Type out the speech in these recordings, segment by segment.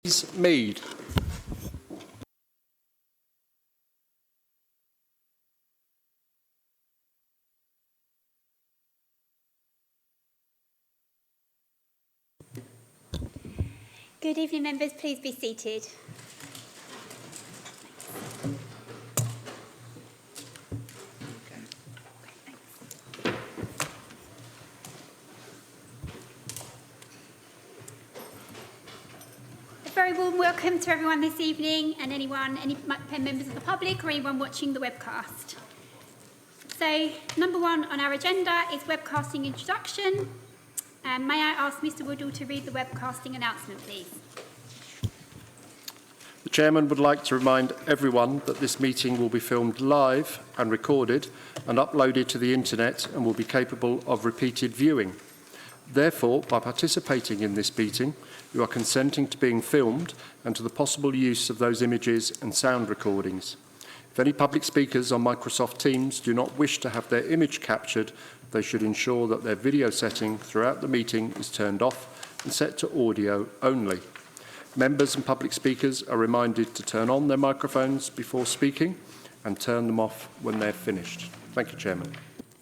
Mead. Good evening, members. Please be seated. A very warm welcome to everyone this evening and any members of the public or anyone watching the webcast. So, number one on our agenda is webcasting introduction. May I ask Mr. Woodall to read the webcasting announcement, please? The Chairman would like to remind everyone that this meeting will be filmed live and recorded and uploaded to the internet and will be capable of repeated viewing. Therefore, by participating in this meeting, you are consenting to being filmed and to the possible use of those images and sound recordings. If any public speakers on Microsoft Teams do not wish to have their image captured, they should ensure that their video setting throughout the meeting is turned off and set to audio only. Members and public speakers are reminded to turn on their microphones before speaking and turn them off when they're finished. Thank you, Chairman.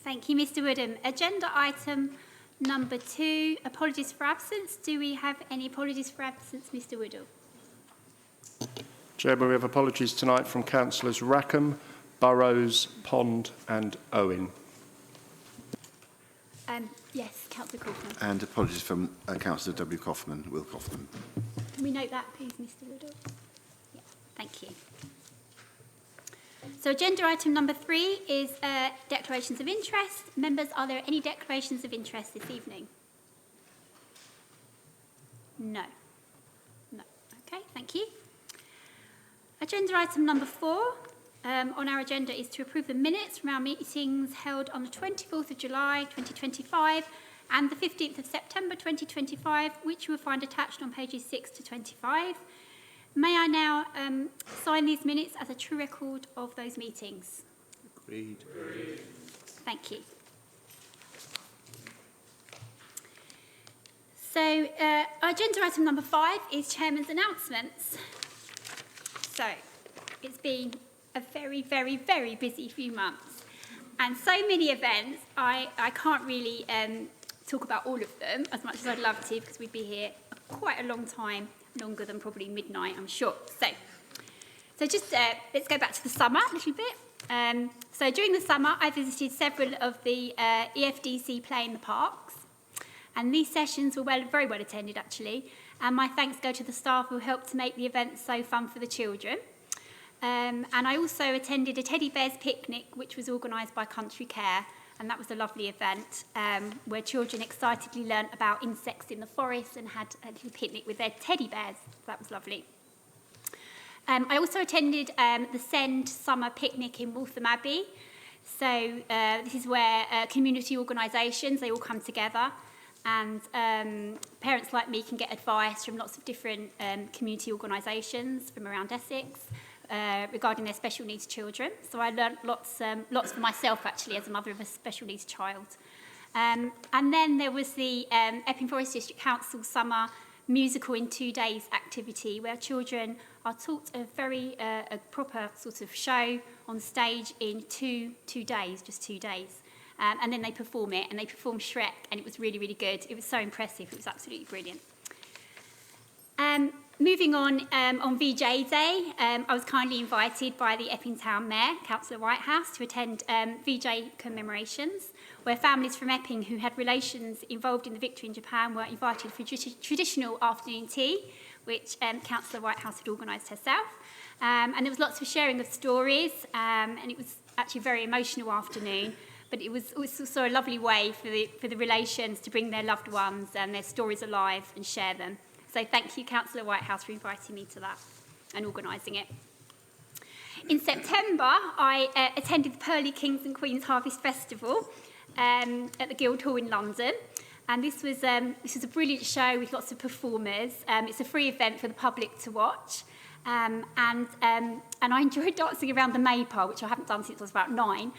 Thank you, Mr. Woodham. Agenda item number 2, apologies for absence. Do we have any apologies for absence, Mr. Woodall? Chairman, we have apologies tonight from Councillors Rackham, Burrows, Pond and Owen. Yes, Councillor Kaufman. And apologies from Councillor W. Will Kaufman. Can we note that, please, Mr. Woodall? Yeah, thank you. So agenda item number 3 is declarations of interest. Members, are there any declarations of interest this evening? No. No. Okay, thank you. Agenda item number 4 on our agenda is to approve the minutes from our meetings held on the 24th of July 2025 and the 15th of September 2025, which you will find attached on pages 6 to 25. May I now sign these minutes as a true record of those meetings? Agreed. Thank you. So, agenda item number 5 is Chairman's announcements. So, it's been a very, very, very busy few months. And so many events, I can't really talk about all of them as much as I'd love to, because we'd be here quite a long time, longer than probably midnight, I'm sure. So just let's go back to the summer a little bit. So during the summer, I visited several of the EFDC Play in the Parks. And these sessions were very well attended, actually. And my thanks go to the staff who helped to make the event so fun for the children. And I also attended a teddy bears picnic, which was organised by Country Care. And that was a lovely event where children excitedly learnt about insects in the forest and had a little picnic with their teddy bears. That was lovely. I also attended the Send Summer Picnic in Waltham Abbey. So this is where community organisations, they all come together. And parents like me can get advice from lots of different community organisations from around Essex regarding their special needs children. So I learnt lots for myself, actually, as a mother of a special needs child. And then there was the Epping Forest District Council Summer Musical in 2 Days activity, where children are taught a proper sort of show on stage in two days, just 2 days. And then they perform it, and they performed Shrek, and it was really, really good. It was so impressive. It was absolutely brilliant. Moving on VJ Day, I was kindly invited by the Epping Town Mayor, Councillor Whitehouse, to attend VJ commemorations, where families from Epping who had relations involved in the victory in Japan were invited for traditional afternoon tea, which Councillor Whitehouse had organised herself. And there was lots of sharing of stories, and it was actually a very emotional afternoon. But it was also a lovely way for the relations to bring their loved ones and their stories alive and share them. So thank you, Councillor Whitehouse, for inviting me to that and organising it. In September, I attended the Pearly Kings and Queens Harvest Festival at the Guildhall in London. And this was a brilliant show with lots of performers. It's a free event for the public to watch. And I enjoyed dancing around the maypole, which I haven't done since I was about 9,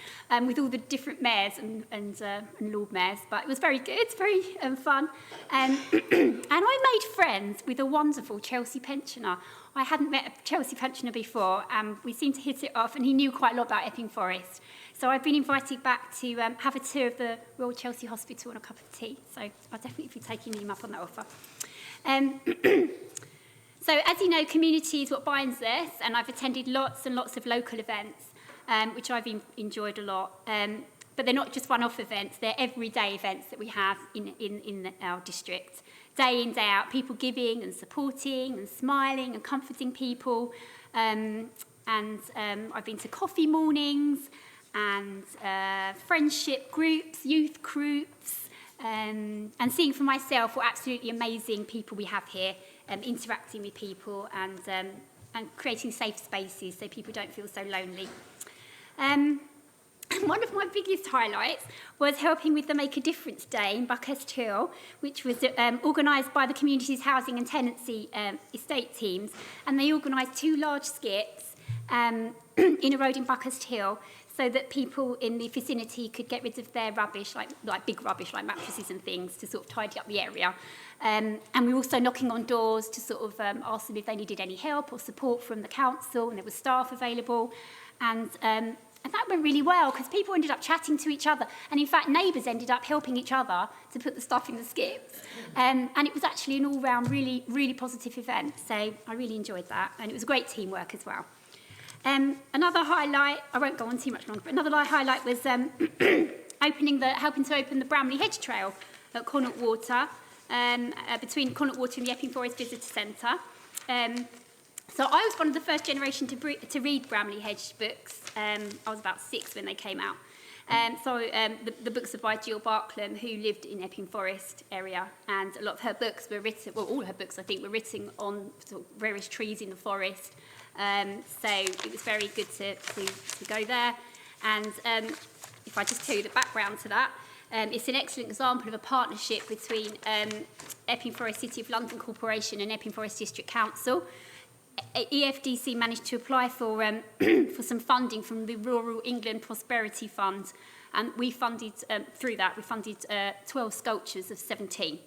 with all the different mayors and Lord Mayors. But it was very good, very fun. And I made friends with a wonderful Chelsea pensioner. I hadn't met a Chelsea pensioner before, and we seemed to hit it off, and he knew quite a lot about Epping Forest. So I've been invited back to have a tour of the Royal Chelsea Hospital and a cup of tea. So I'll definitely be taking him up on that offer. So as you know, community is what binds us, and I've attended lots and lots of local events, which I've enjoyed a lot. But they're not just one-off events, they're everyday events that we have in our district. Day in, day out, people giving and supporting and smiling and comforting people. I've been to coffee mornings and friendship groups, youth groups, and seeing for myself what absolutely amazing people we have here, interacting with people and creating safe spaces so people don't feel so lonely. One of my biggest highlights was helping with the Make a Difference Day in Buckhurst Hill, which was organised by the Communities Housing and Tenancy estate teams, and they organised 2 large skips in a road in Buckhurst Hill so that people in the vicinity could get rid of their rubbish, like big rubbish, like mattresses and things, to sort of tidy up the area. And we were also knocking on doors to sort of ask them if they needed any help or support from the council, and there was staff available. And that went really well because people ended up chatting to each other. And in fact, neighbours ended up helping each other to put the stuff in the skips. And it was actually an all-round really, really positive event. So I really enjoyed that. And it was great teamwork as well. Another highlight, I won't go on too much longer, but another highlight was helping to open the Bramley Hedge Trail at Connaught Water, between Connaught Water and the Epping Forest Visitor Centre. So I was one of the first generation to read Bramley Hedge books. I was about 6 when they came out. The books are by Jill Barklam, who lived in Epping Forest area, and a lot of her books were written, well, all her books, I think, were written on sort of various trees in the forest. So it was very good to go there. And if I just tell you the background to that, it's an excellent example of a partnership between Epping Forest City of London Corporation and Epping Forest District Council. EFDC managed to apply for some funding from the Rural England Prosperity Fund, and we funded, through that, we funded 12 sculptures of 17.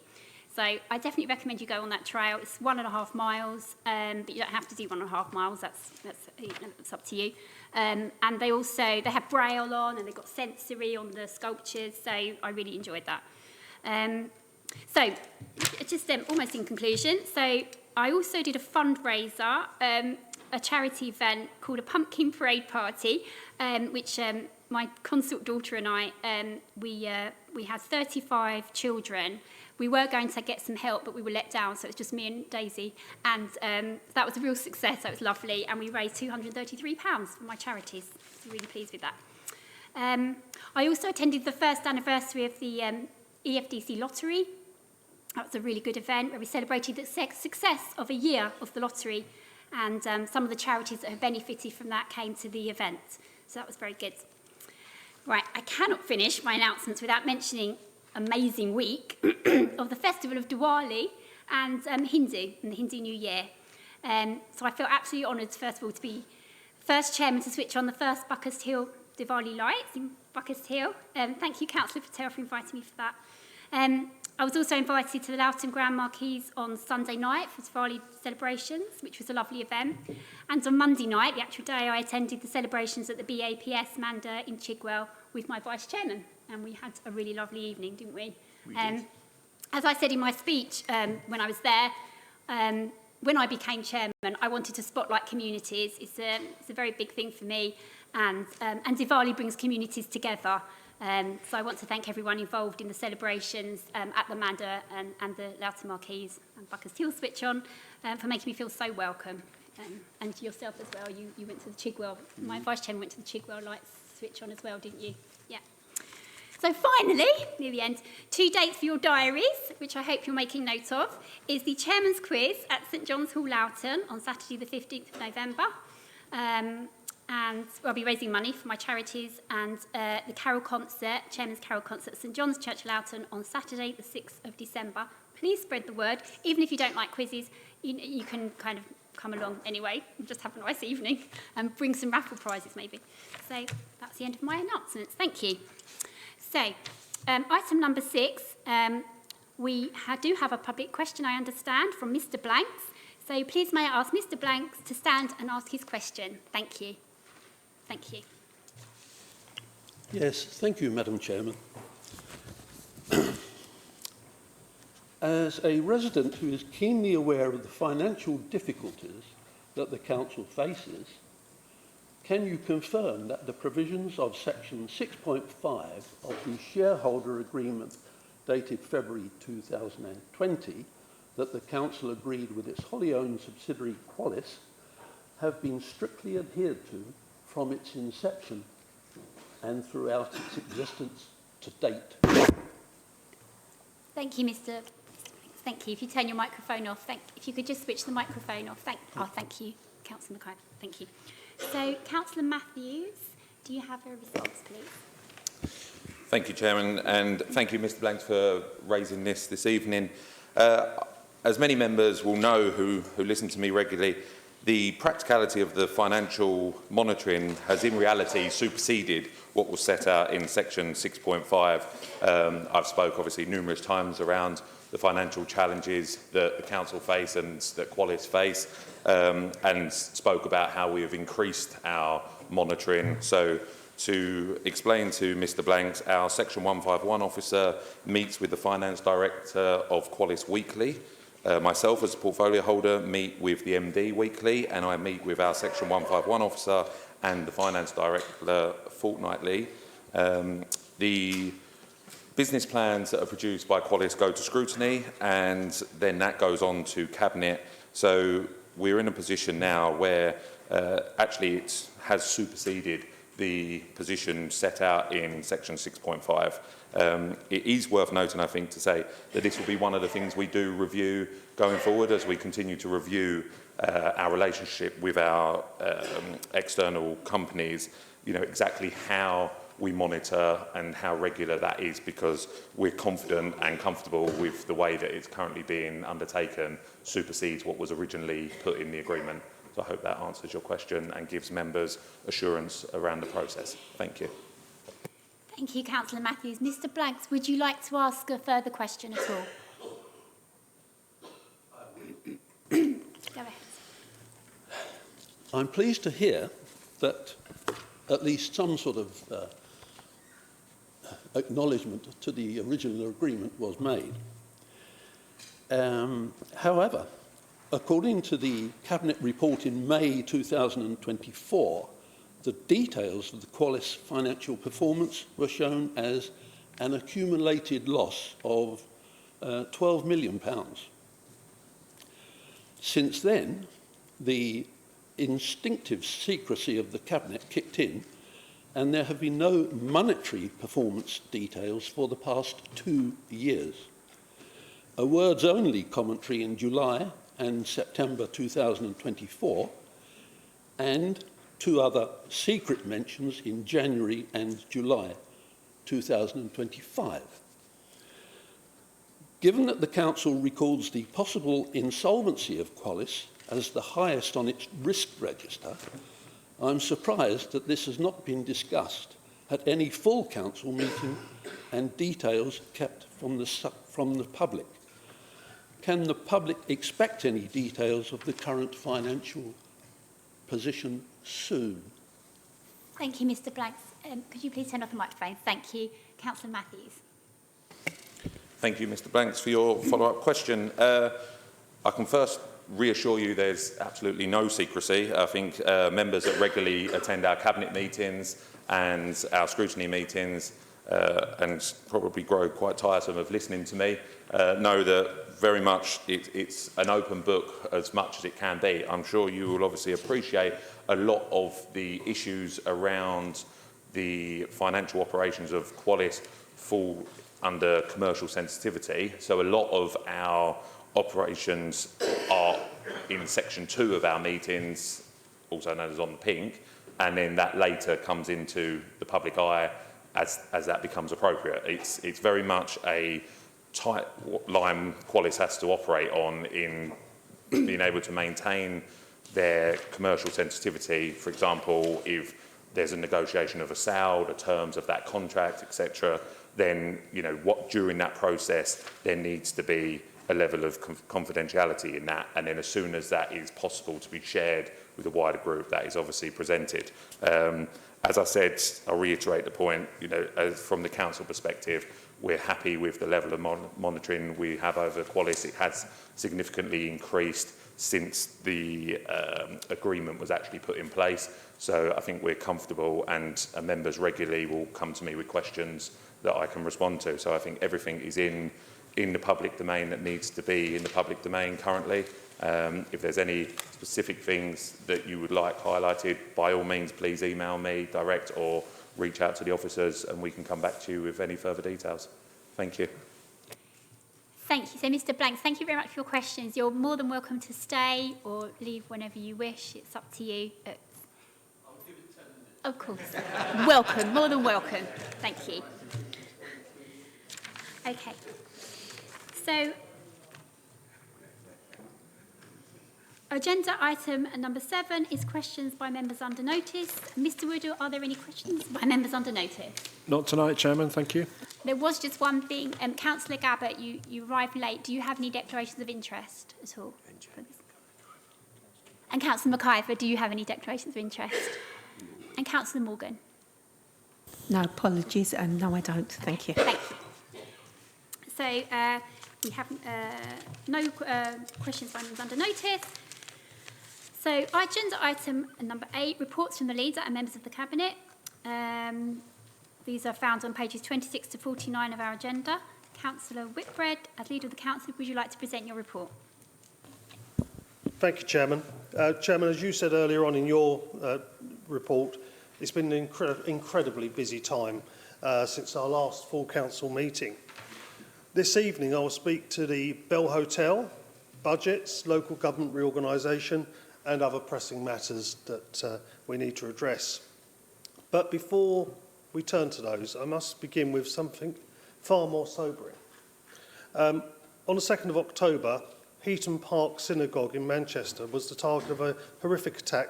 So I definitely recommend you go on that trail. It's 1.5 miles, but you don't have to do 1.5 miles. That's up to you. And they have braille on, and they've got sensory on the sculptures. So I really enjoyed that. So just almost in conclusion. So I also did a fundraiser, a charity event called a Pumpkin Parade Party, which my consort daughter and I, we had 35 children. We were going to get some help, but we were let down, so it was just me and Daisy. And that was a real success. That was lovely. And we raised £233 for my charities. So really pleased with that. I also attended the first anniversary of the EFDC lottery. That was a really good event where we celebrated the success of a year of the lottery, and some of the charities that have benefited from that came to the event. So that was very good. Right, I cannot finish my announcements without mentioning amazing week of the Festival of Diwali and Hindu, and the Hindu New Year. So I feel absolutely honoured, first of all, to be first chairman to switch on the first Buckhurst Hill Diwali lights in Buckhurst Hill. Thank you, Councillor Patel, for inviting me for that. I was also invited to the Loughton Grand Marquis on Sunday night for Diwali celebrations, which was a lovely event. And on Monday night, the actual day, I attended the celebrations at the BAPS Manda in Chigwell with my vice chairman. And we had a really lovely evening, didn't we? We did. As I said in my speech when I was there, when I became chairman, I wanted to spotlight communities. It's a very big thing for me. And Diwali brings communities together. So I want to thank everyone involved in the celebrations at the Manda and the Loughton Marquis and Buckhurst Hill Switch On for making me feel so welcome. And yourself as well, you went to the Chigwell, my vice chairman went to the Chigwell Lights Switch On as well, didn't you? Yeah. So finally, near the end, 2 dates for your diaries, which I hope you're making note of, is the Chairman's Quiz at St John's Hall, Loughton on Saturday the 15th of November. And I'll be raising money for my charities, and the carol concert, Chairman's Carol Concert at St John's Church, Loughton on Saturday the 6th of December. Please spread the word. Even if you don't like quizzes, you can kind of come along anyway and just have a nice evening and bring some raffle prizes maybe. So that's the end of my announcements. Thank you. So item number 6, we do have a public question, I understand, from Mr. Blanks. So please may I ask Mr. Blanks to stand and ask his question. Thank you. Thank you. Yes, thank you, Madam Chairman. As a resident who is keenly aware of the financial difficulties that the Council faces, can you confirm that the provisions of Section 6.5 of the shareholder agreement dated February 2020 that the Council agreed with its wholly owned subsidiary Qualis have been strictly adhered to from its inception and throughout its existence to date? Thank you, Mr. Thank you. If you turn your microphone off, if you could just switch the microphone off. Thank you, Councillor McKay. Thank you. So, Councillor Matthews, do you have a response, please? Thank you, Chairman, and thank you, Mr. Blanks, for raising this evening. As many members will know who listen to me regularly, the practicality of the financial monitoring has in reality superseded what was set out in Section 6.5. I've spoke obviously numerous times around the financial challenges that the Council face and that Qualis face, and spoke about how we have increased our monitoring. So to explain to Mr. Blanks, our Section 151 officer meets with the Finance Director of Qualis weekly. Myself as a portfolio holder meet with the MD weekly, and I meet with our Section 151 officer and the Finance Director fortnightly. The business plans that are produced by Qualis go to scrutiny, and then that goes on to Cabinet. So we're in a position now where actually it has superseded the position set out in Section 6.5. It is worth noting, I think, to say that this will be one of the things we do review going forward as we continue to review our relationship with our external companies, you know, exactly how we monitor and how regular that is, because we're confident and comfortable with the way that it's currently being undertaken supersedes what was originally put in the agreement. So I hope that answers your question and gives members assurance around the process. Thank you. Thank you, Councillor Matthews. Mr. Blanks, would you like to ask a further question at all? Go ahead. I'm pleased to hear that at least some sort of acknowledgement to the original agreement was made. However, according to the Cabinet report in May 2024, the details of the Qualis financial performance were shown as an accumulated loss of £12 million. Since then, the instinctive secrecy of the Cabinet kicked in, and there have been no monetary performance details for the past 2 years. A words-only commentary in July and September 2024, and 2 other secret mentions in January and July 2025. Given that the Council records the possible insolvency of Qualis as the highest on its risk register, I'm surprised that this has not been discussed at any full Council meeting and details kept from the public. Can the public expect any details of the current financial position soon? Thank you, Mr. Blanks. Could you please turn off the microphone? Thank you. Councillor Matthews. Thank you, Mr. Blanks, for your follow-up question. I can first reassure you there's absolutely no secrecy. I think members that regularly attend our Cabinet meetings and our scrutiny meetings and probably grow quite tiresome of listening to me, know that very much it's an open book as much as it can be. I'm sure you will obviously appreciate a lot of the issues around the financial operations of Qualis fall under commercial sensitivity. So a lot of our operations are in Section 2 of our meetings, also known as on the pink, and then that later comes into the public eye as that becomes appropriate. It's very much a tight line Qualis has to operate on in being able to maintain their commercial sensitivity. For example, if there's a negotiation of a sale, the terms of that contract, etc., then, you know, what during that process there needs to be a level of confidentiality in that, and then as soon as that is possible to be shared with a wider group, that is obviously presented. As I said, I'll reiterate the point, you know, from the council perspective, we're happy with the level of monitoring we have over Qualis. It has significantly increased since the agreement was actually put in place. So I think we're comfortable, and members regularly will come to me with questions that I can respond to. So I think everything is in the public domain that needs to be in the public domain currently. If there's any specific things that you would like highlighted, by all means, please email me direct or reach out to the officers and we can come back to you with any further details. Thank you. Thank you. So, Mr. Blanks, thank you very much for your questions. You're more than welcome to stay or leave whenever you wish. It's up to you. I'll give it 10 minutes. Of course. Welcome, more than welcome. Thank you. Okay. So, agenda item number 7 is questions by members under notice. Mr. Woodall, are there any questions by members under notice? Not tonight, Chairman, thank you. There was just one thing. Councillor Gabbard, you arrived late. Do you have any declarations of interest at all? And Councillor McIver, do you have any declarations of interest? And Councillor Morgan? No, apologies. No, I don't. Thank you. Thank you. So we have no questions by members under notice. So agenda item number 8, reports from the leader and members of the Cabinet. These are found on pages 26 to 49 of our agenda. Councillor Whitbread, as leader of the council, would you like to present your report? Thank you, Chairman. Chairman, as you said earlier on in your report, it's been an incredibly busy time since our last full council meeting. This evening I will speak to the Bell Hotel, budgets, local government reorganisation and other pressing matters that we need to address. But before we turn to those, I must begin with something far more sobering. On the 2nd of October, Heaton Park Synagogue in Manchester was the target of a horrific attack,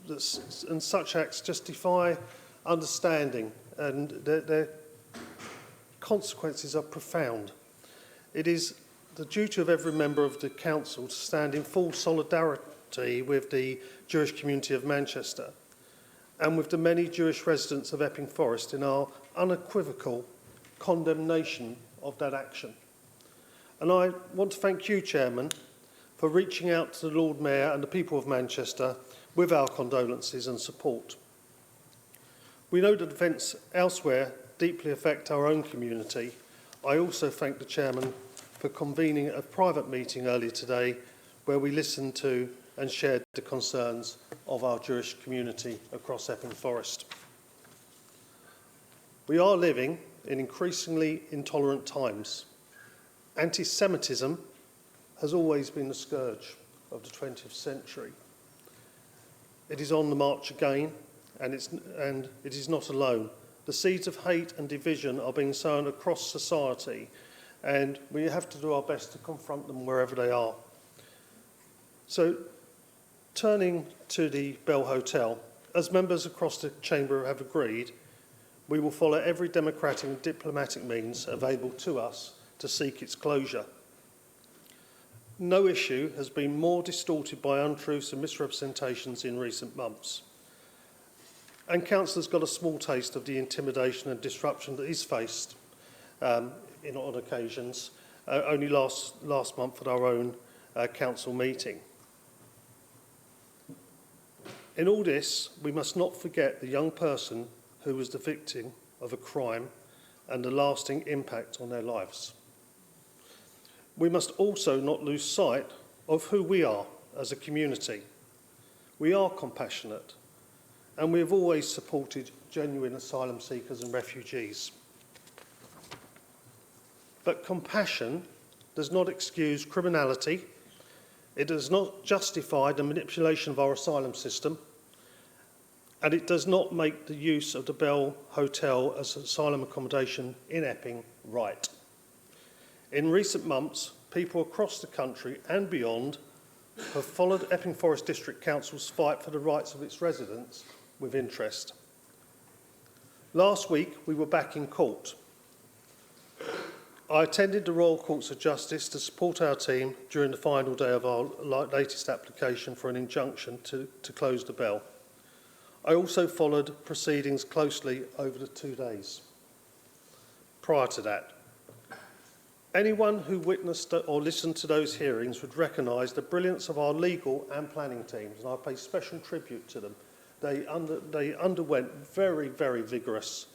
and such acts just defy understanding, and their consequences are profound. It is the duty of every member of the council to stand in full solidarity with the Jewish community of Manchester and with the many Jewish residents of Epping Forest in our unequivocal condemnation of that action. And I want to thank you, Chairman, for reaching out to the Lord Mayor and the people of Manchester with our condolences and support. We know that events elsewhere deeply affect our own community. I also thank the Chairman for convening a private meeting earlier today where we listened to and shared the concerns of our Jewish community across Epping Forest. We are living in increasingly intolerant times. Anti-Semitism has always been the scourge of the 20th century. It is on the march again, and it is not alone. The seeds of hate and division are being sown across society, and we have to do our best to confront them wherever they are. So, turning to the Bell Hotel, as members across the Chamber have agreed, we will follow every democratic and diplomatic means available to us to seek its closure. No issue has been more distorted by untruths and misrepresentations in recent months. And Councillors got a small taste of the intimidation and disruption that is faced on occasions, only last month at our own council meeting. In all this, we must not forget the young person who was the victim of a crime and the lasting impact on their lives. We must also not lose sight of who we are as a community. We are compassionate, and we have always supported genuine asylum seekers and refugees. But compassion does not excuse criminality. It does not justify the manipulation of our asylum system, and it does not make the use of the Bell Hotel as asylum accommodation in Epping right. In recent months, people across the country and beyond have followed Epping Forest District Council's fight for the rights of its residents with interest. Last week, we were back in court. I attended the Royal Courts of Justice to support our team during the final day of our latest application for an injunction to close the bell. I also followed proceedings closely over the 2 days. Prior to that, anyone who witnessed or listened to those hearings would recognise the brilliance of our legal and planning teams, and I pay special tribute to them. They underwent very, very vigorous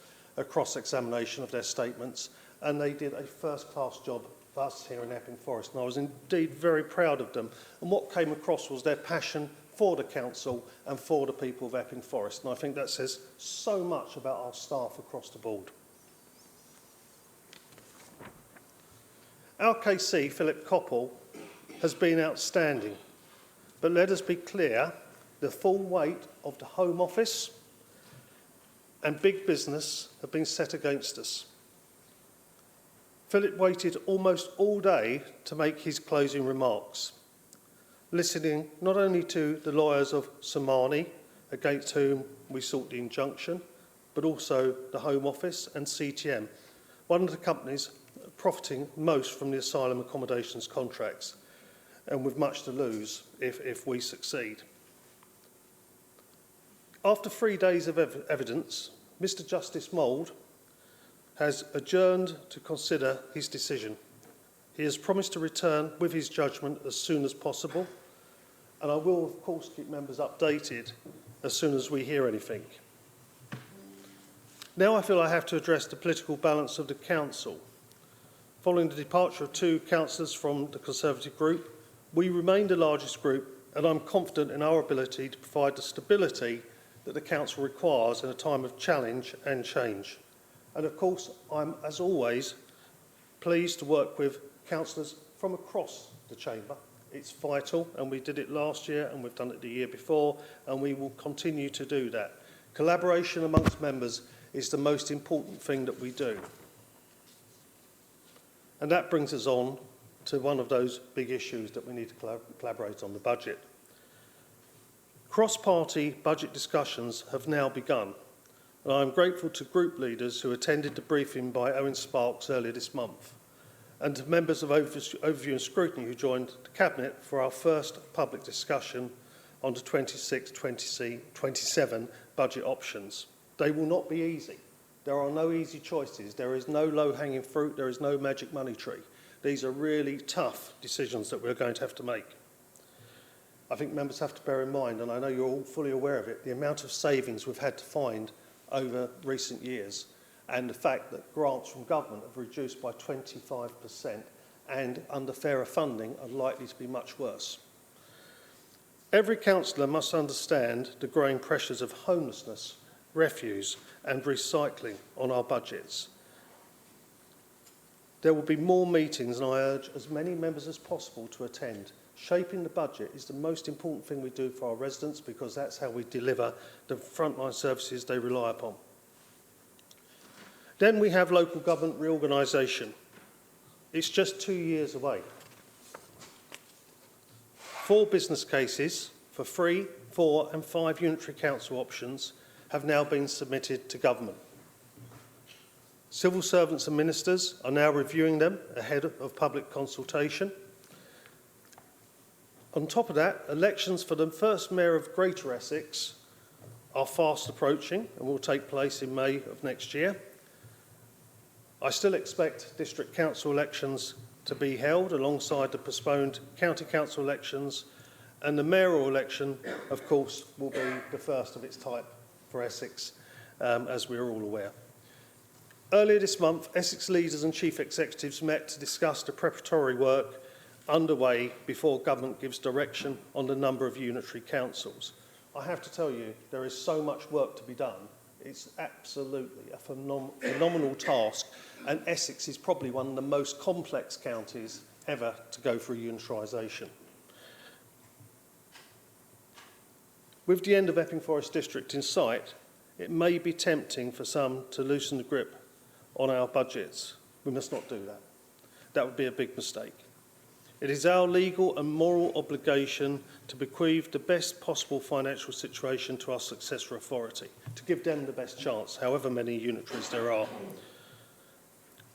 cross-examination of their statements, and they did a first-class job for us here in Epping Forest, and I was indeed very proud of them. And what came across was their passion for the council and for the people of Epping Forest, and I think that says so much about our staff across the board. Our KC, Philip Coppell, has been outstanding, but let us be clear, the full weight of the Home Office and big business have been set against us. Philip waited almost all day to make his closing remarks, listening not only to the lawyers of Somani, against whom we sought the injunction, but also the Home Office and CTM, one of the companies profiting most from the asylum accommodations contracts, and with much to lose if we succeed. After 3 days of evidence, Mr. Justice Mould has adjourned to consider his decision. He has promised to return with his judgment as soon as possible, and I will, of course, keep members updated as soon as we hear anything. Now I feel I have to address the political balance of the council. Following the departure of 2 councillors from the Conservative group, we remain the largest group, and I'm confident in our ability to provide the stability that the council requires in a time of challenge and change. And of course, I'm, as always, pleased to work with councillors from across the chamber. It's vital, and we did it last year, and we've done it the year before, and we will continue to do that. Collaboration amongst members is the most important thing that we do. And that brings us on to one of those big issues that we need to collaborate on, the budget. Cross-party budget discussions have now begun, and I am grateful to group leaders who attended the briefing by Owen Sparks earlier this month, and to members of Overview and Scrutiny who joined the Cabinet for our first public discussion on the 26-27 budget options. They will not be easy. There are no easy choices. There is no low-hanging fruit. There is no magic money tree. These are really tough decisions that we're going to have to make. I think members have to bear in mind, and I know you're all fully aware of it, the amount of savings we've had to find over recent years, and the fact that grants from government have reduced by 25%, and under fairer funding are likely to be much worse. Every councillor must understand the growing pressures of homelessness, refuse and recycling on our budgets. There will be more meetings, and I urge as many members as possible to attend. Shaping the budget is the most important thing we do for our residents, because that's how we deliver the frontline services they rely upon. Then we have local government reorganisation. It's just 2 years away. 4 business cases for 3, 4 and 5 unitary council options have now been submitted to government. Civil servants and ministers are now reviewing them ahead of public consultation. On top of that, elections for the first mayor of Greater Essex are fast approaching and will take place in May of next year. I still expect district council elections to be held alongside the postponed county council elections, and the mayoral election, of course, will be the first of its type for Essex, as we're all aware. Earlier this month, Essex leaders and chief executives met to discuss the preparatory work underway before government gives direction on the number of unitary councils. I have to tell you, there is so much work to be done. It's absolutely a phenomenal task, and Essex is probably one of the most complex counties ever to go through unitarisation. With the end of Epping Forest District in sight, it may be tempting for some to loosen the grip on our budgets. We must not do that. That would be a big mistake. It is our legal and moral obligation to bequeath the best possible financial situation to our successor authority, to give them the best chance, however many unitaries there are.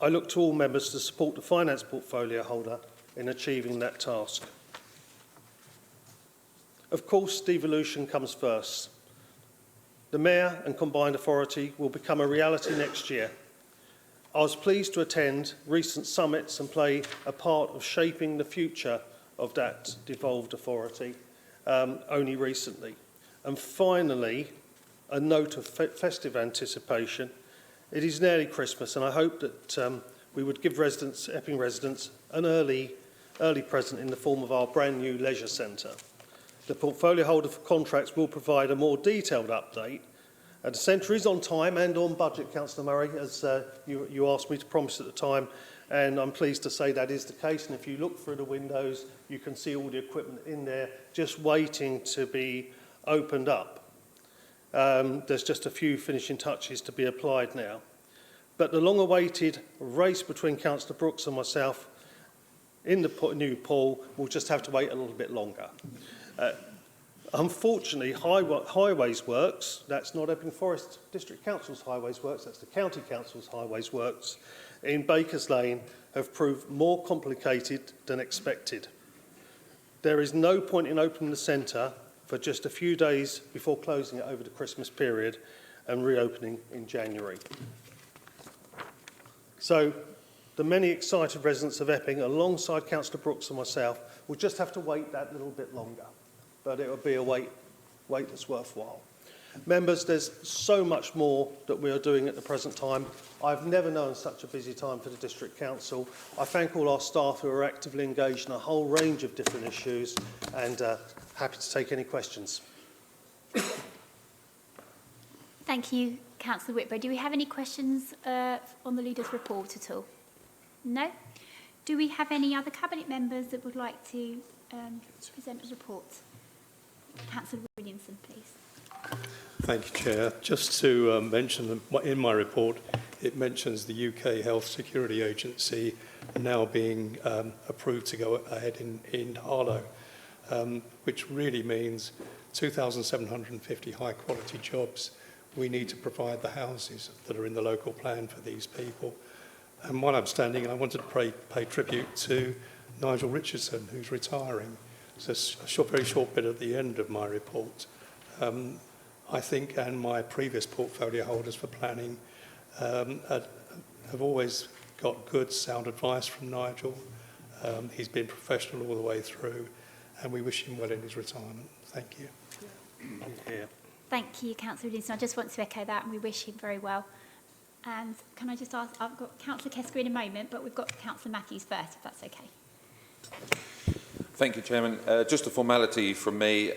I look to all members to support the finance portfolio holder in achieving that task. Of course, devolution comes first. The Mayor and Combined Authority will become a reality next year. I was pleased to attend recent summits and play a part of shaping the future of that devolved authority only recently. And finally, a note of festive anticipation. It is nearly Christmas, and I hope that we would give residents, Epping residents, an early present in the form of our brand new leisure centre. The portfolio holder for contracts will provide a more detailed update. The centre is on time and on budget, Councillor Murray, as you asked me to promise at the time, and I'm pleased to say that is the case. And if you look through the windows, you can see all the equipment in there just waiting to be opened up. There's just a few finishing touches to be applied now. But the long-awaited race between Councillor Brooks and myself in the new pool will just have to wait a little bit longer. Unfortunately, Highways Works, that's not Epping Forest District Council's Highways Works, that's the County Council's Highways Works, in Bakers Lane have proved more complicated than expected. There is no point in opening the centre for just a few days before closing it over the Christmas period and reopening in January. So, the many excited residents of Epping, alongside Councillor Brooks and myself, will just have to wait that little bit longer. But it will be a wait that's worthwhile. Members, there's so much more that we are doing at the present time. I've never known such a busy time for the District Council. I thank all our staff who are actively engaged in a whole range of different issues, and happy to take any questions. Thank you, Councillor Whitbread. Do we have any questions on the Leader's report at all? No? Do we have any other Cabinet members that would like to present a report? Councillor Williamson, please. Thank you, Chair. Just to mention, in my report, it mentions the UK Health Security Agency now being approved to go ahead in Harlow, which really means 2,750 high-quality jobs. We need to provide the houses that are in the local plan for these people. And while I'm standing, I wanted to pay tribute to Nigel Richardson, who's retiring. It's a very short bit at the end of my report. I think, and my previous portfolio holders for planning have always got good, sound advice from Nigel. He's been professional all the way through, and we wish him well in his retirement. Thank you. Yeah. Thank you, Councillor Williamson. I just want to echo that, and we wish him very well. And can I just ask, I've got Councillor Kesker in a moment, but we've got Councillor Matthews first, if that's okay. Thank you, Chairman. Just a formality from me.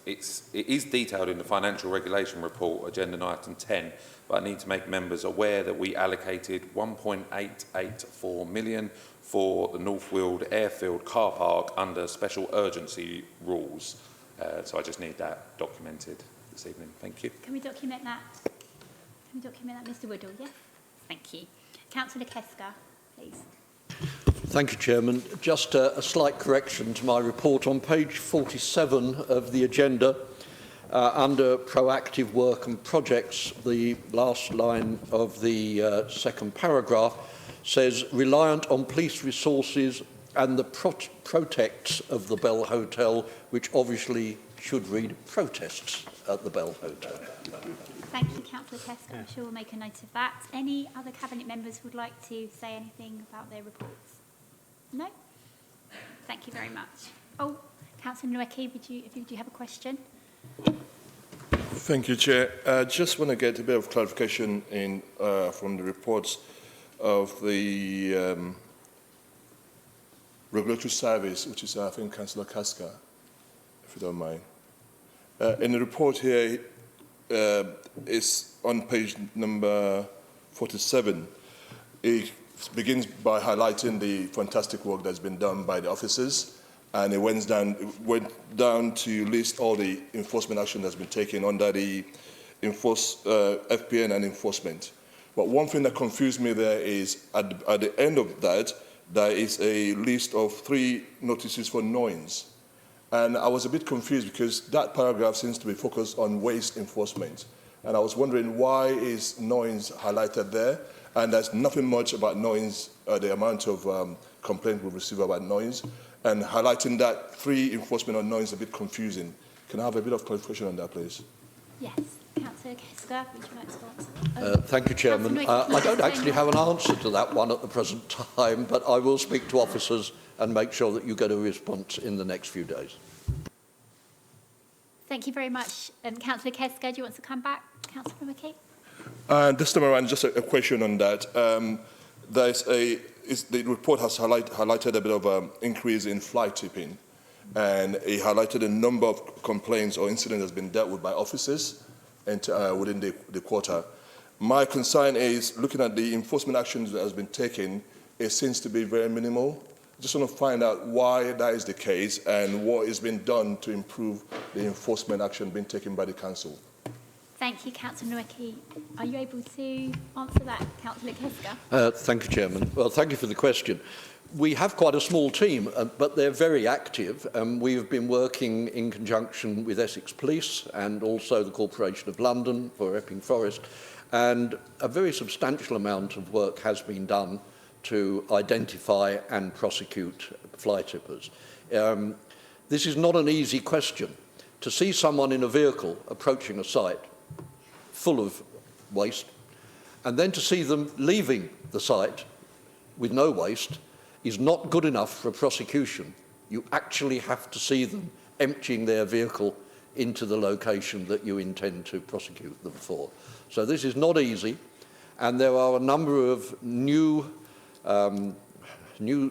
It is detailed in the Financial Regulation Report, Agenda Item 10, but I need to make members aware that we allocated 1.884 million for the North Weald Airfield car park under special urgency rules. So I just need that documented this evening. Thank you. Can we document that? Can we document that, Mr Woodall? Yes? Thank you. Councillor Kesker, please. Thank you, Chairman. Just a slight correction to my report. On page 47 of the agenda, under proactive work and projects, the last line of the second paragraph says, reliant on police resources and the protests of the Bell Hotel, which obviously should read protests at the Bell Hotel. Thank you, Councillor Kesker. I'm sure we'll make a note of that. Any other Cabinet members would like to say anything about their reports? No? Thank you very much. Oh, Councillor Nweke, do you have a question? Thank you, Chair. I just want to get a bit of clarification from the reports of the regulatory service, which is, I think, Councillor Kesker, if you don't mind. In the report here, it's on page number 47. It begins by highlighting the fantastic work that's been done by the officers, and it went down to list all the enforcement action that's been taken under the FPN and enforcement. But one thing that confused me there is at the end of that, there is a list of 3 notices for noise. And I was a bit confused because that paragraph seems to be focused on waste enforcement. And I was wondering, why is noise highlighted there? And there's nothing much about noise, the amount of complaint we receive about noise. And highlighting that 3 enforcement on noise is a bit confusing. Can I have a bit of clarification on that, please? Yes. Councillor Kesker, would you like to answer? Thank you, Chairman. I don't actually have an answer to that one at the present time, but I will speak to officers and make sure that you get a response in the next few days. Thank you very much. Councillor Kesker, do you want to come back? Councillor McKee? This time around, just a question on that. The report has highlighted a bit of increase in fly tipping, and it highlighted a number of complaints or incidents that's been dealt with by officers and within the quarter. My concern is, looking at the enforcement actions that has been taken, it seems to be very minimal. I just want to find out why that is the case and what is being done to improve the enforcement action being taken by the council. Thank you, Councillor Nweki. Are you able to answer that, Councillor Kesker? Thank you, Chairman. Well, thank you for the question. We have quite a small team, but they're very active. We have been working in conjunction with Essex Police and also the Corporation of London for Epping Forest, and a very substantial amount of work has been done to identify and prosecute fly tippers. This is not an easy question. To see someone in a vehicle approaching a site full of waste, and then to see them leaving the site with no waste, is not good enough for prosecution. You actually have to see them emptying their vehicle into the location that you intend to prosecute them for. So this is not easy, and there are a number of new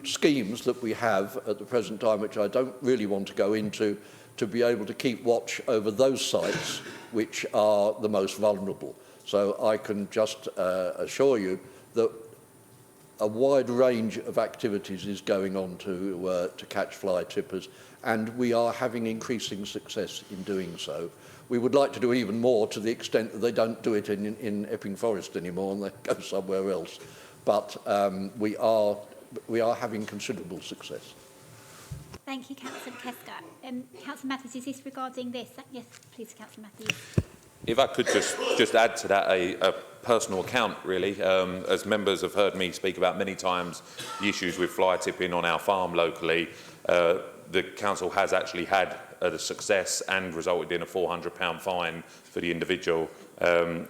schemes that we have at the present time, which I don't really want to go into, to be able to keep watch over those sites which are the most vulnerable. So I can just assure you that a wide range of activities is going on to catch fly tippers, and we are having increasing success in doing so. We would like to do even more, to the extent that they don't do it in Epping Forest anymore and they go somewhere else. But we are having considerable success. Thank you, Councillor Kesker. Councillor Matthews, is this regarding this? Yes, please, Councillor Matthews. If I could just add to that a personal account, really. As members have heard me speak about many times, the issues with fly tipping on our farm locally, the council has actually had a success and resulted in a £400 fine for the individual. I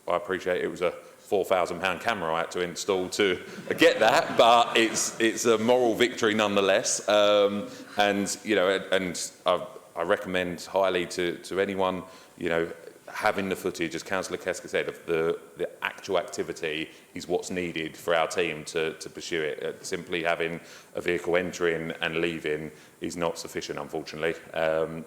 appreciate it was a £4,000 camera I had to install to get that, but it's a moral victory nonetheless. And you know, and I recommend highly to anyone, you know, having the footage, as Councillor Kesker said, of the actual activity is what's needed for our team to pursue it. Simply having a vehicle entering and leaving is not sufficient, unfortunately.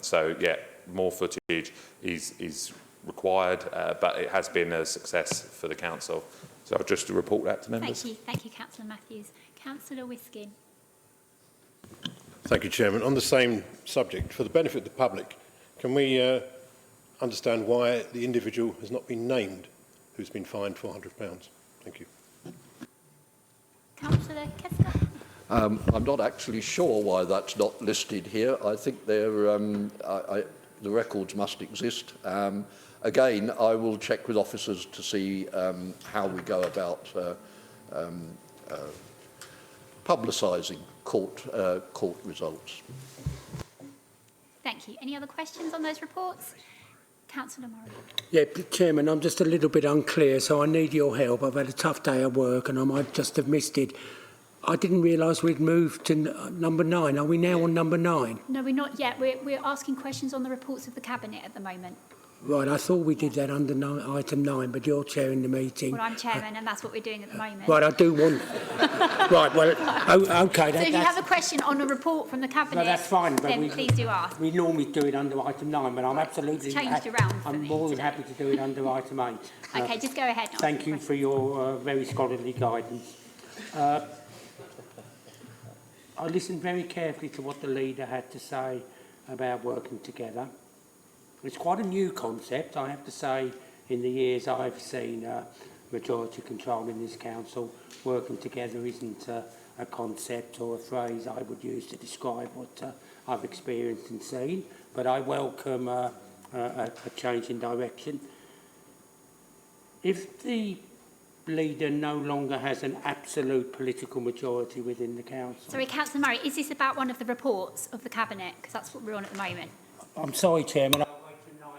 So yeah, more footage is required, but it has been a success for the council. So I'll just report that to members. Thank you, Councillor Matthews. Councillor Wiskin. Thank you, Chairman. On the same subject, for the benefit of the public, can we understand why the individual has not been named who's been fined £400? Thank you. Councillor Kesker. I'm not actually sure why that's not listed here. I think the records must exist. Again, I will check with officers to see how we go about publicising court results. Thank you. Any other questions on those reports? Councillor Murray. Yeah, Chairman, I'm just a little bit unclear, so I need your help. I've had a tough day at work and I might just have missed it. I didn't realise we'd moved to number 9. Are we now on number 9? No, we're not yet. We're asking questions on the reports of the Cabinet at the moment. Right, I thought we did that under item 9, but you're chairing the meeting. Well, I'm chairman, and that's what we're doing at the moment. Right, I do want... Right, well, OK. So if you have a question on a report from the Cabinet, no, that's fine, but then please do ask. We normally do it under item 9, but I'm absolutely... It's changed around for I'm me more than today. happy to do it under item 8. OK, just go ahead. Thank you for your very scholarly guidance. I listened very carefully to what the leader had to say about working together. It's quite a new concept, I have to say. In the years I've seen majority control in this council, working together isn't a a concept or a phrase I would use to describe what I've experienced and seen, but I welcome a change in direction. If the leader no longer has an absolute political majority within the council... Sorry, Councillor Murray, is this about one of the reports of the Cabinet? Because that's what we're on at the moment. I'm sorry, Chairman,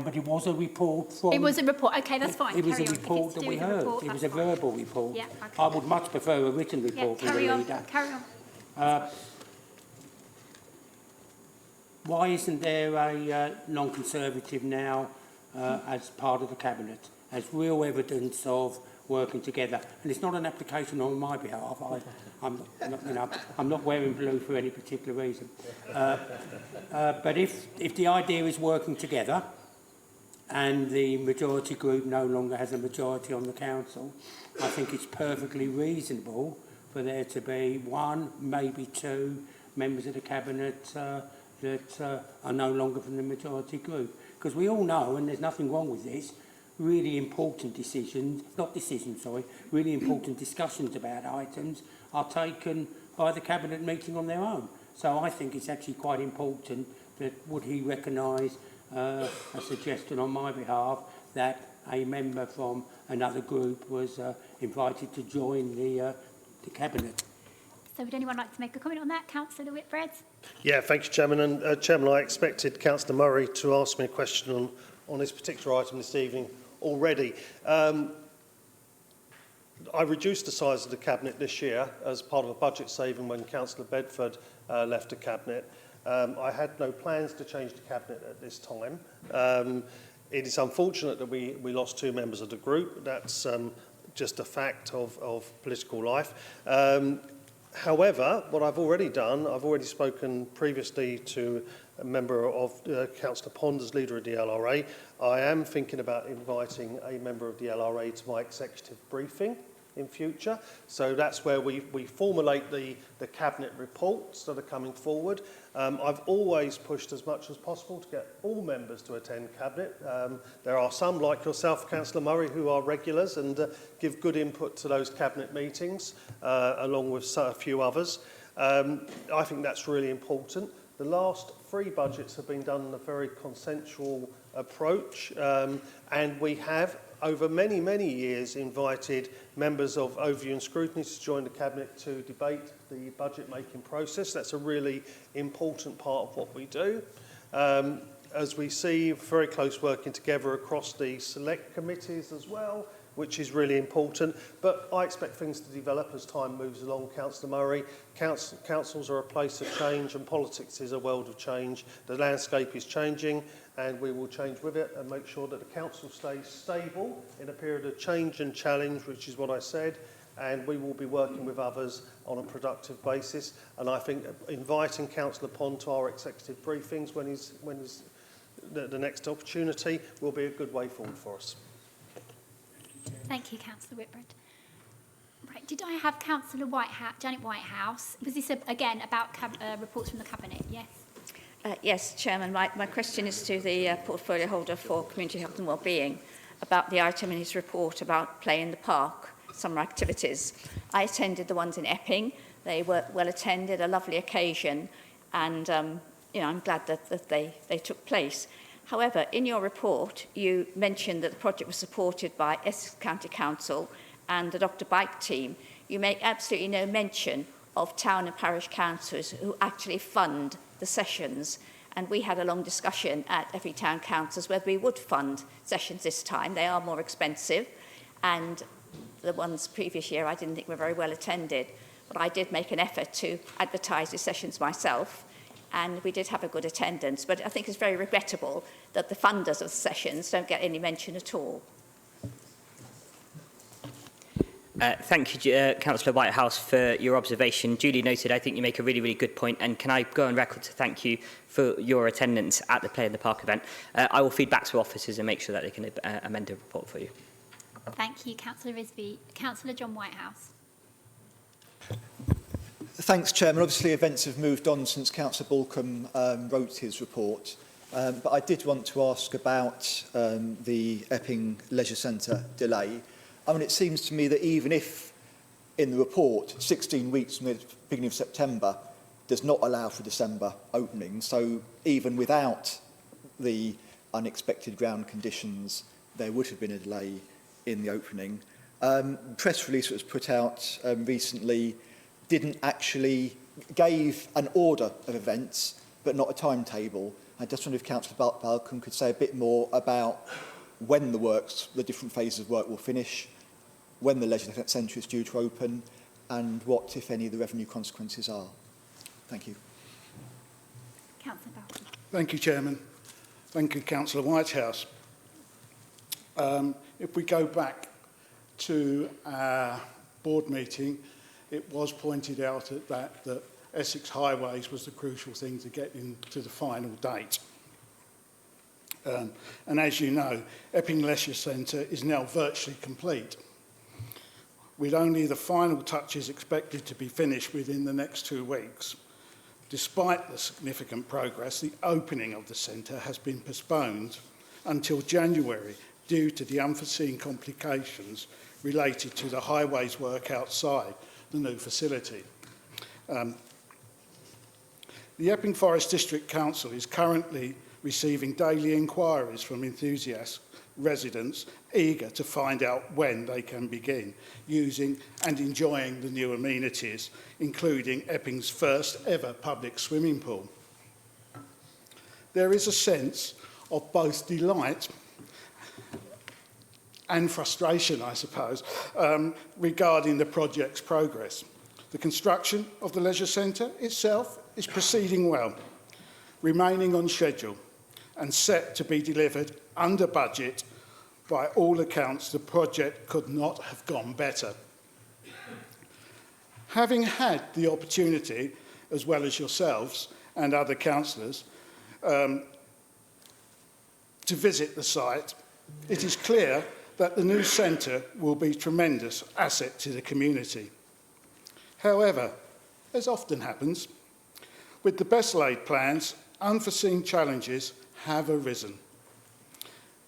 but it was a report from... It was a report. OK, that's fine. It was carry a on. If report it's that to do we with the heard. report, It was that's a fine. verbal report. Yeah, OK. I would much prefer a written report from the leader. Carry on. Why isn't there a non-conservative now as part of the Cabinet, as real evidence of working together? And it's not an application on my behalf. I'm not wearing blue for any particular reason. But if the idea is working together and the majority group no longer has a majority on the council, I think it's perfectly reasonable for there to be one, maybe two members of the Cabinet that are no longer from the majority group. Because we all know, and there's nothing wrong with this, really important really important discussions about items are taken by the Cabinet meeting on their own. So I think it's actually quite important that would he recognise a suggestion on my behalf that a member from another group was invited to join the Cabinet. So would anyone like to make a comment on that? Councillor Whitbread? Yeah, thank you, Chairman. And Chairman, I expected Councillor Murray to ask me a question on this particular item this evening already. I reduced the size of the Cabinet this year as part of a budget saving when Councillor Bedford left the Cabinet. I had no plans to change the Cabinet at this time. It is unfortunate that we lost two members of the group. That's just a fact of political life. However, what I've already done, I've already spoken previously to a member of Councillor Pond as leader of the LRA. I am thinking about inviting a member of the LRA to my executive briefing in future. So that's where we formulate the Cabinet reports that are coming forward. I've always pushed as much as possible to get all members to attend Cabinet. There are some, like yourself, Councillor Murray, who are regulars and give good input to those Cabinet meetings, along with a few others. I think that's really important. The last 3 budgets have been done in a very consensual approach, and we have, over many, many years, invited members of Overview and Scrutiny to join the Cabinet to debate the budget-making process. That's a really important part of what we do. As we see, very close working together across the select committees as well, which is really important. But I expect things to develop as time moves along, Councillor Murray. Councils are a place of change and politics is a world of change. The landscape is changing and we will change with it and make sure that the council stays stable in a period of change and challenge, which is what I said, and we will be working with others on a productive basis. And I think inviting Councillor Pond to our executive briefings when he's the next opportunity will be a good way forward for us. Thank you, Councillor Whitbread. Right, did I have Councillor Janet Whitehouse? Was this, again, about reports from the Cabinet? Yes. Yes, Chairman. My question is to the portfolio holder for Community Health and Wellbeing about the item in his report about play in the park, summer activities. I attended the ones in Epping. They were well attended, a lovely occasion, and I'm glad that they took place. However, in your report, you mentioned that the project was supported by Essex County Council and the Dr. Bike team. You make absolutely no mention of town and parish councils who actually fund the sessions. And we had a long discussion at every town councils whether we would fund sessions this time. They are more expensive, and the ones previous year I didn't think were very well attended. But I did make an effort to advertise the sessions myself, and we did have a good attendance. But I think it's very regrettable that the funders of the sessions don't get any mention at all. Thank you, Councillor Whitehouse, for your observation. Duly noted. I think you make a really, really good point. And can I go on record to thank you for your attendance at the Play in the Park event? I will feed back to officers and make sure that they can amend a report for you. Thank you, Councillor Risby. Councillor John Whitehouse. Thanks, Chairman. Obviously, events have moved on since Councillor Balcombe wrote his report. But I did want to ask about the Epping Leisure Centre delay. I mean, it seems to me that even if in the report, 16 weeks from the beginning of September does not allow for December opening. So even without the unexpected ground conditions, there would have been a delay in the opening. Press release that was put out recently didn't actually gave an order of events, but not a timetable. I just wonder if Councillor Balcombe could say a bit more about when the different phases of work will finish, when the leisure centre is due to open, and what, if any, the revenue consequences are. Thank you. Councillor Balcombe. Thank you, Chairman. Thank you, Councillor Whitehouse. If we go back to our board meeting, it was pointed out at that Essex Highways was the crucial thing to get into the final date. And as you know, Epping Leisure Centre is now virtually complete, with only the final touches expected to be finished within the next 2 weeks. Despite the significant progress, the opening of the centre has been postponed until January due to the unforeseen complications related to the highways work outside the new facility. The Epping Forest District Council is currently receiving daily inquiries from enthusiast residents eager to find out when they can begin using and enjoying the new amenities, including Epping's first ever public swimming pool. There is a sense of both delight and frustration, I suppose, regarding the project's progress. The construction of the leisure centre itself is proceeding well, remaining on schedule and set to be delivered under budget. By all accounts, the project could not have gone better. Having had the opportunity, as well as yourselves and other councillors, to visit the site, it is clear that the new centre will be a tremendous asset to the community. However, as often happens, with the best laid plans, unforeseen challenges have arisen.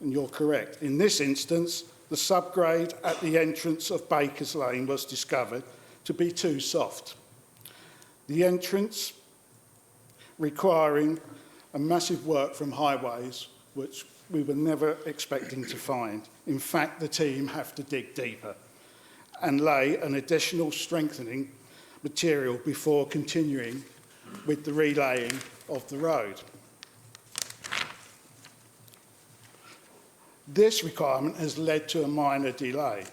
And you're correct. In this instance, the subgrade at the entrance of Baker's Lane was discovered to be too soft. The entrance requiring a massive work from highways, which we were never expecting to find. In fact, the team have to dig deeper and lay an additional strengthening material before continuing with the relaying of the road. This requirement has led to a minor delay.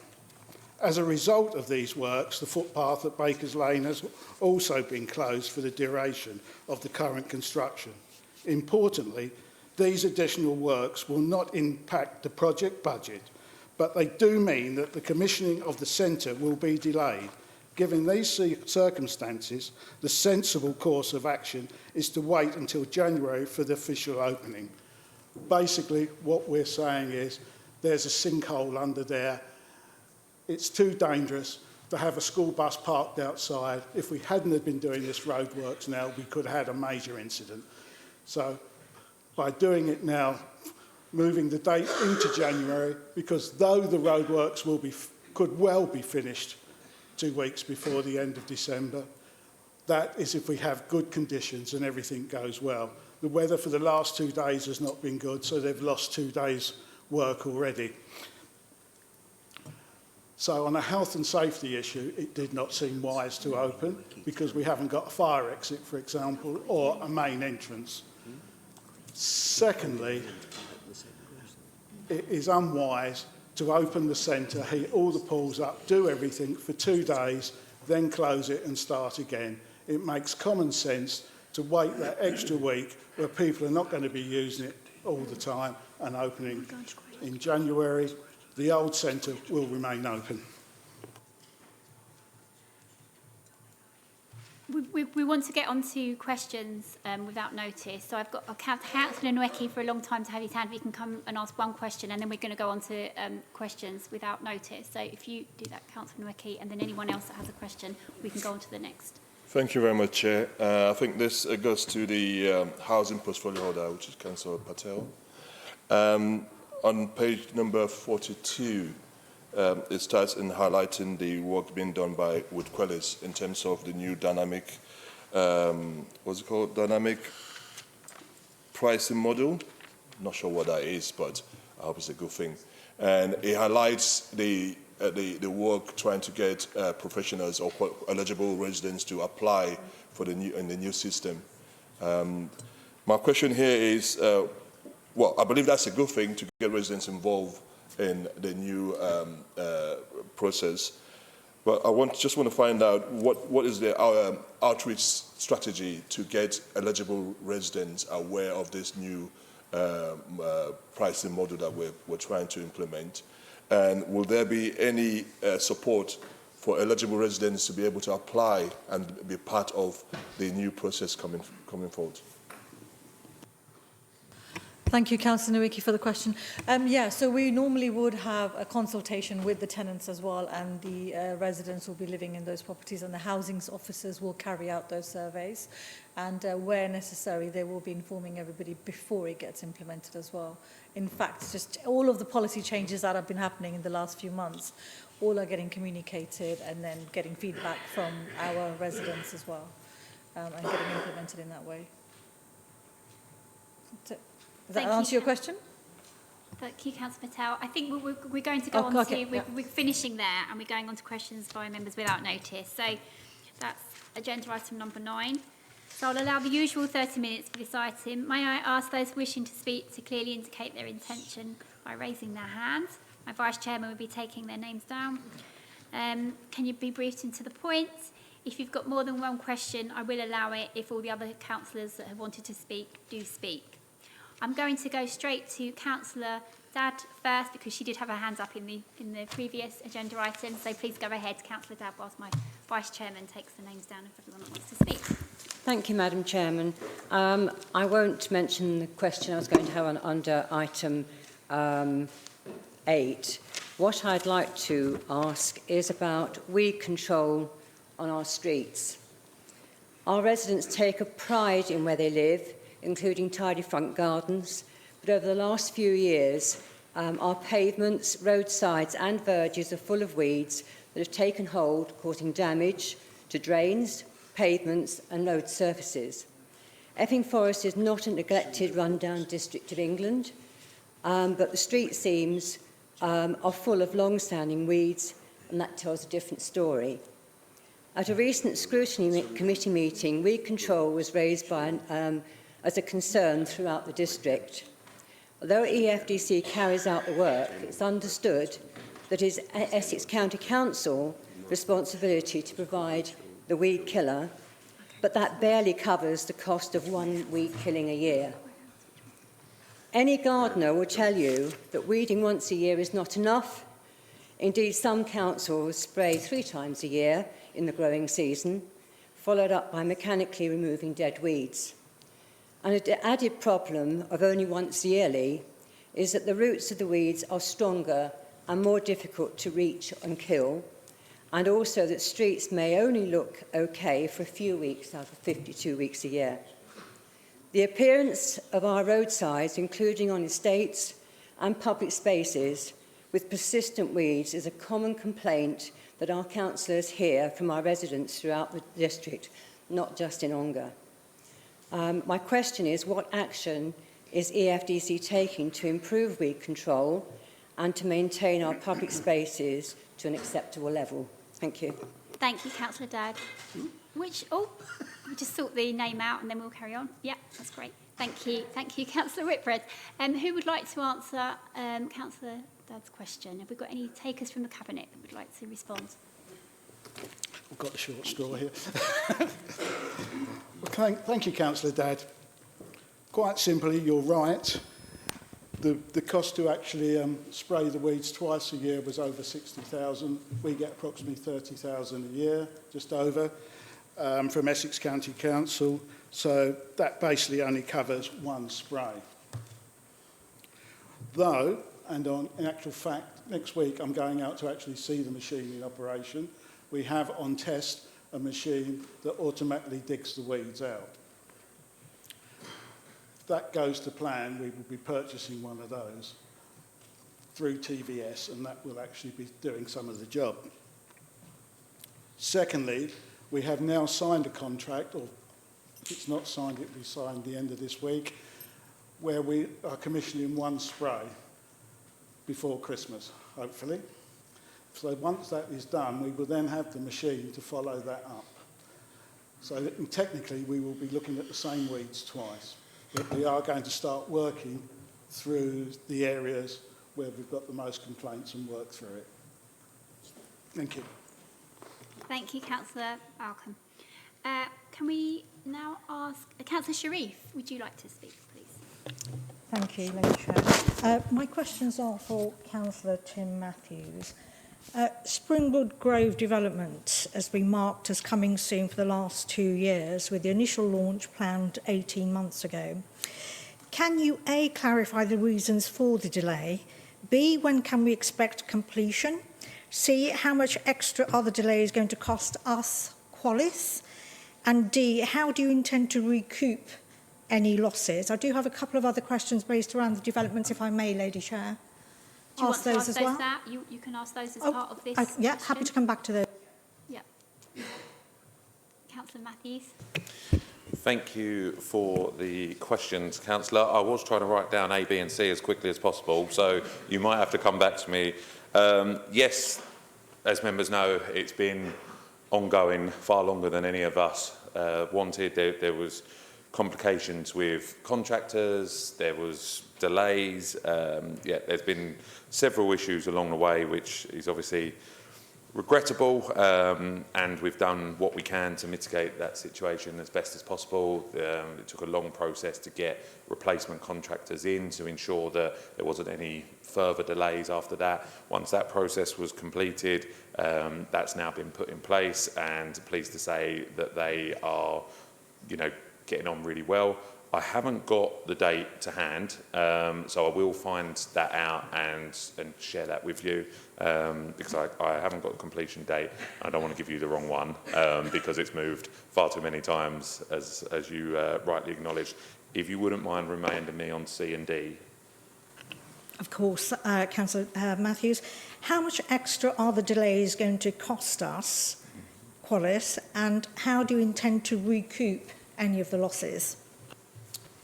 As a result of these works, the footpath at Baker's Lane has also been closed for the duration of the current construction. Importantly, these additional works will not impact the project budget, but they do mean that the commissioning of the centre will be delayed. Given these circumstances, the sensible course of action is to wait until January for the official opening. Basically, what we're saying is there's a sinkhole under there. It's too dangerous to have a school bus parked outside. If we hadn't have been doing this roadworks now, we could have had a major incident. So by doing it now, moving the date into January, because though the roadworks could well be finished 2 weeks before the end of December, that is if we have good conditions and everything goes well. The weather for the last 2 days has not been good, so they've lost 2 days' work already. So on a health and safety issue, it did not seem wise to open because we haven't got a fire exit, for example, or a main entrance. Secondly, it is unwise to open the centre, heat all the pools up, do everything for 2 days, then close it and start again. It makes common sense to wait that extra week where people are not going to be using it all the time and opening in January. The old centre will remain open. We want to get on to questions without notice. So I've got Councillor Nweki for a long time to have his hand. We can come and ask one question and then we're going to go on to questions without notice. So if you do that, Councillor Nweki, and then anyone else that has a question, we can go on to the next. Thank you very much, Chair. I think this goes to the housing portfolio holder, which is Councillor Patel. On page number 42, it starts in highlighting the work being done by Wood Quellis in terms of the new dynamic, what's it called, dynamic pricing model. Not sure what that is, but I hope it's a good thing. And it highlights the work trying to get professionals or eligible residents to apply for the new system. My question here is, well, I believe that's a good thing to get residents involved in the new process. But I just want to find out what is the outreach strategy to get eligible residents aware of this new pricing model that we're trying to implement? And will there be any support for eligible residents to be able to apply and be part of the new process coming forward? Thank you, Councillor Nowicki, for the question. So we normally would have a consultation with the tenants as well, and the residents will be living in those properties, and the housing officers will carry out those surveys. And where necessary, they will be informing everybody before it gets implemented as well. In fact, just all of the policy changes that have been happening in the last few months, all are getting communicated and then getting feedback from our residents as well, and getting implemented in that way. Does that answer your question? Thank you, Councillor Patel. I think we're going to go on to, we're finishing there, and we're going on to questions by members without notice. So that's agenda item number 9. So I'll allow the usual 30 minutes for this item. May I ask those wishing to speak to clearly indicate their intention by raising their hands? My Vice Chairman will be taking their names down. Can you be briefed and to the point? If you've got more than one question, I will allow it if all the other councillors that have wanted to speak do speak. I'm going to go straight to Councillor Dadd first, because she did have her hands up in the previous agenda item. So please go ahead, Councillor Dadd, whilst my Vice Chairman takes the names down of everyone that wants to speak. Thank you, Madam Chairman. I won't mention the question I was going to have under item 8. What I'd like to ask is about weed control on our streets. Our residents take a pride in where they live, including tidy front gardens, but over the last few years, our pavements, roadsides and verges are full of weeds that have taken hold, causing damage to drains, pavements and road surfaces. Epping Forest is not a neglected, run-down district of England, but the street seams are full of long-standing weeds, and that tells a different story. At a recent scrutiny committee meeting, weed control was raised by as a concern throughout the district. Although EFDC carries out the work, it's understood that it is Essex County Council responsibility to provide the weed killer, but that barely covers the cost of one weed killing a year. Any gardener will tell you that weeding once a year is not enough. Indeed, some councils spray 3 times a year in the growing season, followed up by mechanically removing dead weeds. And an added problem of only once yearly is that the roots of the weeds are stronger and more difficult to reach and kill, and also that streets may only look okay for a few weeks out of 52 weeks a year. The appearance of our roadsides, including on estates and public spaces, with persistent weeds is a common complaint that our councillors hear from our residents throughout the district, not just in Ongar. My question is, what action is EFDC taking to improve weed control and to maintain our public spaces to an acceptable level? Thank you. Thank you, Councillor Dadd. We just sort the name out and then we'll carry on. Yeah, that's great. Thank you, Councillor Whitbread. Who would like to answer Councillor Dadd's question? Have we got any takers from the Cabinet that would like to respond? I've got the short straw here. Well, thank you, Councillor Dadd. Quite simply, you're right. The cost to actually spray the weeds twice a year was over 60,000. We get approximately 30,000 a year, just over, from Essex County Council. So that basically only covers one spray. Though, and in actual fact, next week I'm going out to actually see the machine in operation. We have on test a machine that automatically digs the weeds out. If that goes to plan, we will be purchasing one of those through TVS, and that will actually be doing some of the job. Secondly, we have now signed a contract, or if it's not signed, it will be signed the end of this week, where we are commissioning one spray before Christmas, hopefully. So once that is done, we will then have the machine to follow that up. So technically, we will be looking at the same weeds twice, but we are going to start working through the areas where we've got the most complaints and work through it. Thank you. Thank you, Councillor Malcolm. Can we now ask Councillor Sharif, would you like to speak, please? Thank you, Lady Chair. My questions are for Councillor Tim Matthews. Springwood Grove development has been marked as coming soon for the last 2 years, with the initial launch planned 18 months ago. Can you A, clarify the reasons for the delay? B, when can we expect completion? C, how much extra are the delays going to cost us, Qualis? And D, how do you intend to recoup any losses? I do have a couple of other questions based around the developments, if I may, Lady Chair. Do you want to ask those now? You can ask those as part of this. Yeah, happy to come back to those. Yeah. Councillor Matthews. Thank you for the questions, Councillor. I was trying to write down A, B and C as quickly as possible, so you might have to come back to me. Yes, as members know, it's been ongoing far longer than any of us wanted. There was complications with contractors, there was delays. Yeah, there's been several issues along the way, which is obviously regrettable, and we've done what we can to mitigate that situation as best as possible. It took a long process to get replacement contractors in to ensure that there wasn't any further delays after that. Once that process was completed, that's now been put in place, and pleased to say that they are, getting on really well. I haven't got the date to hand, so I will find that out and share that with you, because I haven't got a completion date. I don't want to give you the wrong one, because it's moved far too many times, as you rightly acknowledged. If you wouldn't mind reminding me on C and D. Of course, Councillor Matthews. How much extra are the delays going to cost us, Qualis, and how do you intend to recoup any of the losses?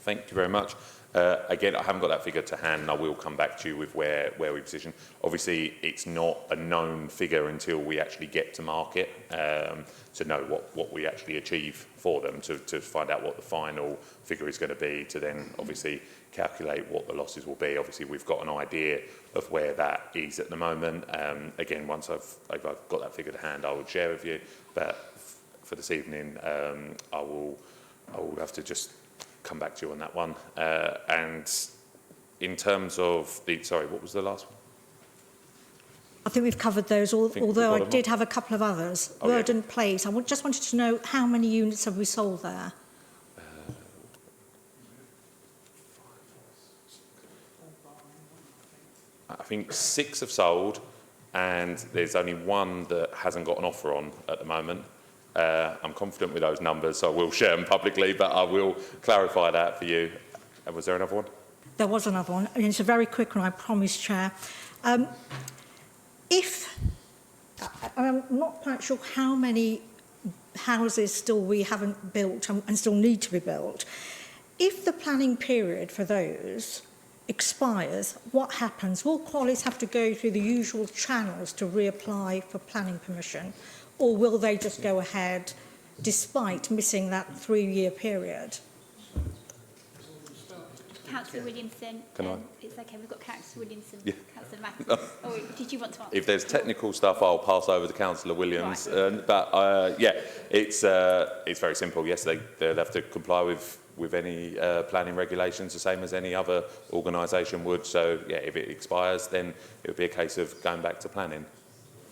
Thank you very much. Again, I haven't got that figure to hand, and I will come back to you with where we position. Obviously, it's not a known figure until we actually get to market to know what we actually achieve for them, to find out what the final figure is going to be, to then obviously calculate what the losses will be. Obviously, we've got an idea of where that is at the moment. Again, once I've got that figure to hand, I will share with you. But for this evening, I will have to just come back to you on that one. And in terms of the, sorry, what was the last one? I think we've covered those, although I did have a couple of others. Oh, Word yeah. and Place. I just wanted to know how many units have we sold there? I think 6 have sold, and there's only 1 that hasn't got an offer on at the moment. I'm confident with those numbers, so I will share them publicly, but I will clarify that for you. And was there another one? There was another one, and it's a very quick one, I promise, Chair. I'm not quite sure how many houses still we haven't built and still need to be built. If the planning period for those expires, what happens? Will Qualis have to go through the usual channels to reapply for planning permission, or will they just go ahead despite missing that 3-year period? Councillor Williamson. Can I? It's okay, we've got Councillor Williamson. Yeah. Councillor Matthews. Oh, did you want to answer? If there's technical stuff, I'll pass over to Councillor Williams. Right. Yeah, it's very simple. Yes, they'll have to comply with any planning regulations, the same as any other organisation would. So, yeah, if it expires, then it would be a case of going back to planning.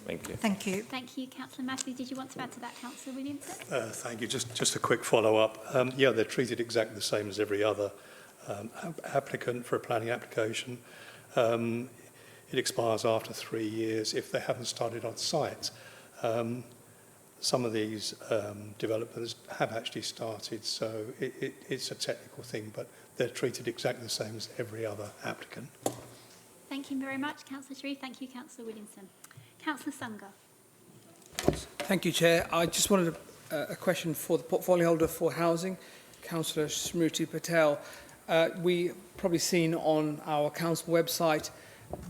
Thank you. Thank you. Thank you, Councillor Matthews. Did you want to add to that, Councillor Williamson? Thank you. Just a quick follow-up. Yeah, they're treated exactly the same as every other applicant for a planning application. It expires after 3 years if they haven't started on site. Some of these developers have actually started, so it's a technical thing, but they're treated exactly the same as every other applicant. Thank you very much, Councillor Sharif. Thank you, Councillor Williamson. Councillor Sunga. Thank you, Chair. I just wanted a question for the portfolio holder for housing, Councillor Smriti Patel. We probably seen on our council website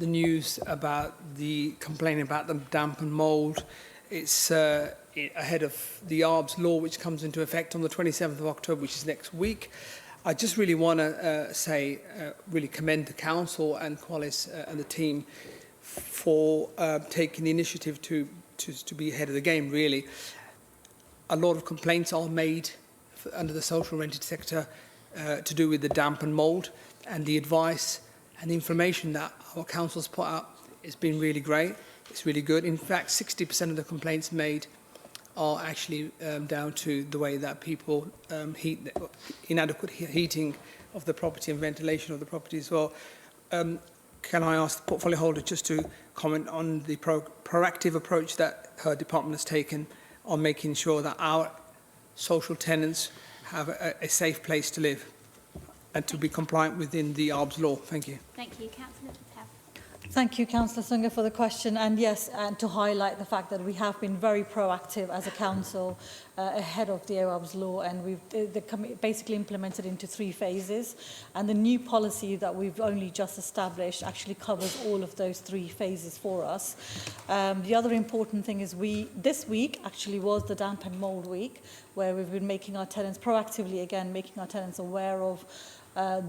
the news about the complaining about the damp and mould. It's ahead of the ARBS law, which comes into effect on the 27th of October, which is next week. I just really want to really commend the council and Qualis and the team for taking the initiative to be ahead of the game, really. A lot of complaints are made under the social rented sector to do with the damp and mould, and the advice and the information that our council's put out has been really great. It's really good. In fact, 60% of the complaints made are actually down to the way that people inadequate heating of the property and ventilation of the property as well. Can I ask the portfolio holder just to comment on the proactive approach that her department has taken on making sure that our social tenants have a safe place to live and to be compliant within the ARBS law? Thank you. Thank you, Councillor Patel. Thank you, Councillor Sunga, for the question. And yes, and to highlight the fact that we have been very proactive as a council ahead of the ARBS law, and we've basically implemented into 3 phases. And the new policy that we've only just established actually covers all of those 3 phases for us. The other important thing is this week actually was the damp and mould week, where we've been making our tenants proactively, again, making our tenants aware of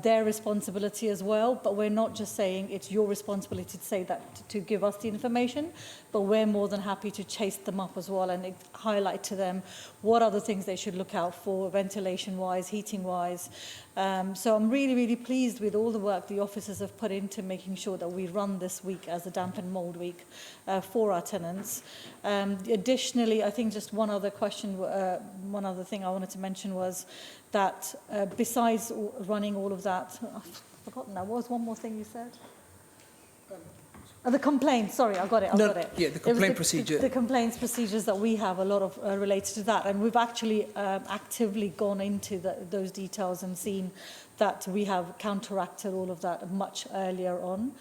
their responsibility as well, but we're not just saying it's your responsibility to say that, to give us the information, but we're more than happy to chase them up as well and highlight to them what other things they should look out for, ventilation-wise, heating-wise. So I'm really, really pleased with all the work the officers have put into making sure that we run this week as a damp and mould week for our tenants. Additionally, I think just one other thing I wanted to mention was that besides running all of that, I've forgotten now, what was one more thing you said? The complaints, sorry, I got it. Yeah, the complaint procedure. The complaints procedures that we have, a lot of related to that. And we've actually actively gone into those details and seen that we have counteracted all of that much earlier on.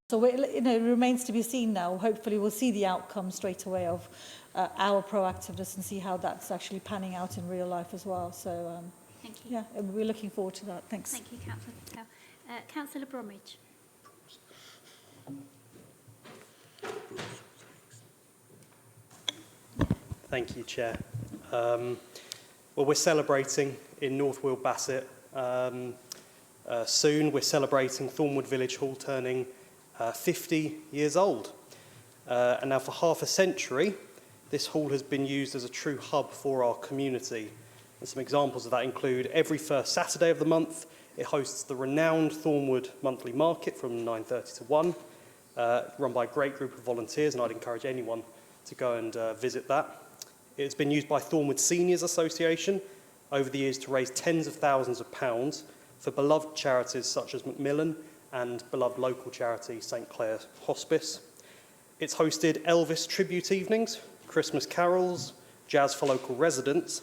So it remains to be seen now. Hopefully we'll see the outcome straight away of our proactiveness and see how that's actually panning out in real life as well. So, Thank you. Yeah, we're looking forward to that. Thanks. Thank you, Councillor Patel. Councillor Bromwich. Thank you, Chair. Well, we're celebrating in North Weald Bassett soon. We're celebrating Thornwood Village Hall turning 50 years old. And now for half a century, this hall has been used as a true hub for our community. And some examples of that include every first Saturday of the month, it hosts the renowned Thornwood Monthly Market from 9:30 to 1, run by a great group of volunteers, and I'd encourage anyone to go and visit that. It's been used by Thornwood Seniors Association over the years to raise tens of thousands of pounds for beloved charities such as Macmillan and beloved local charity St Clair Hospice. It's hosted Elvis tribute evenings, Christmas carols, jazz for local residents,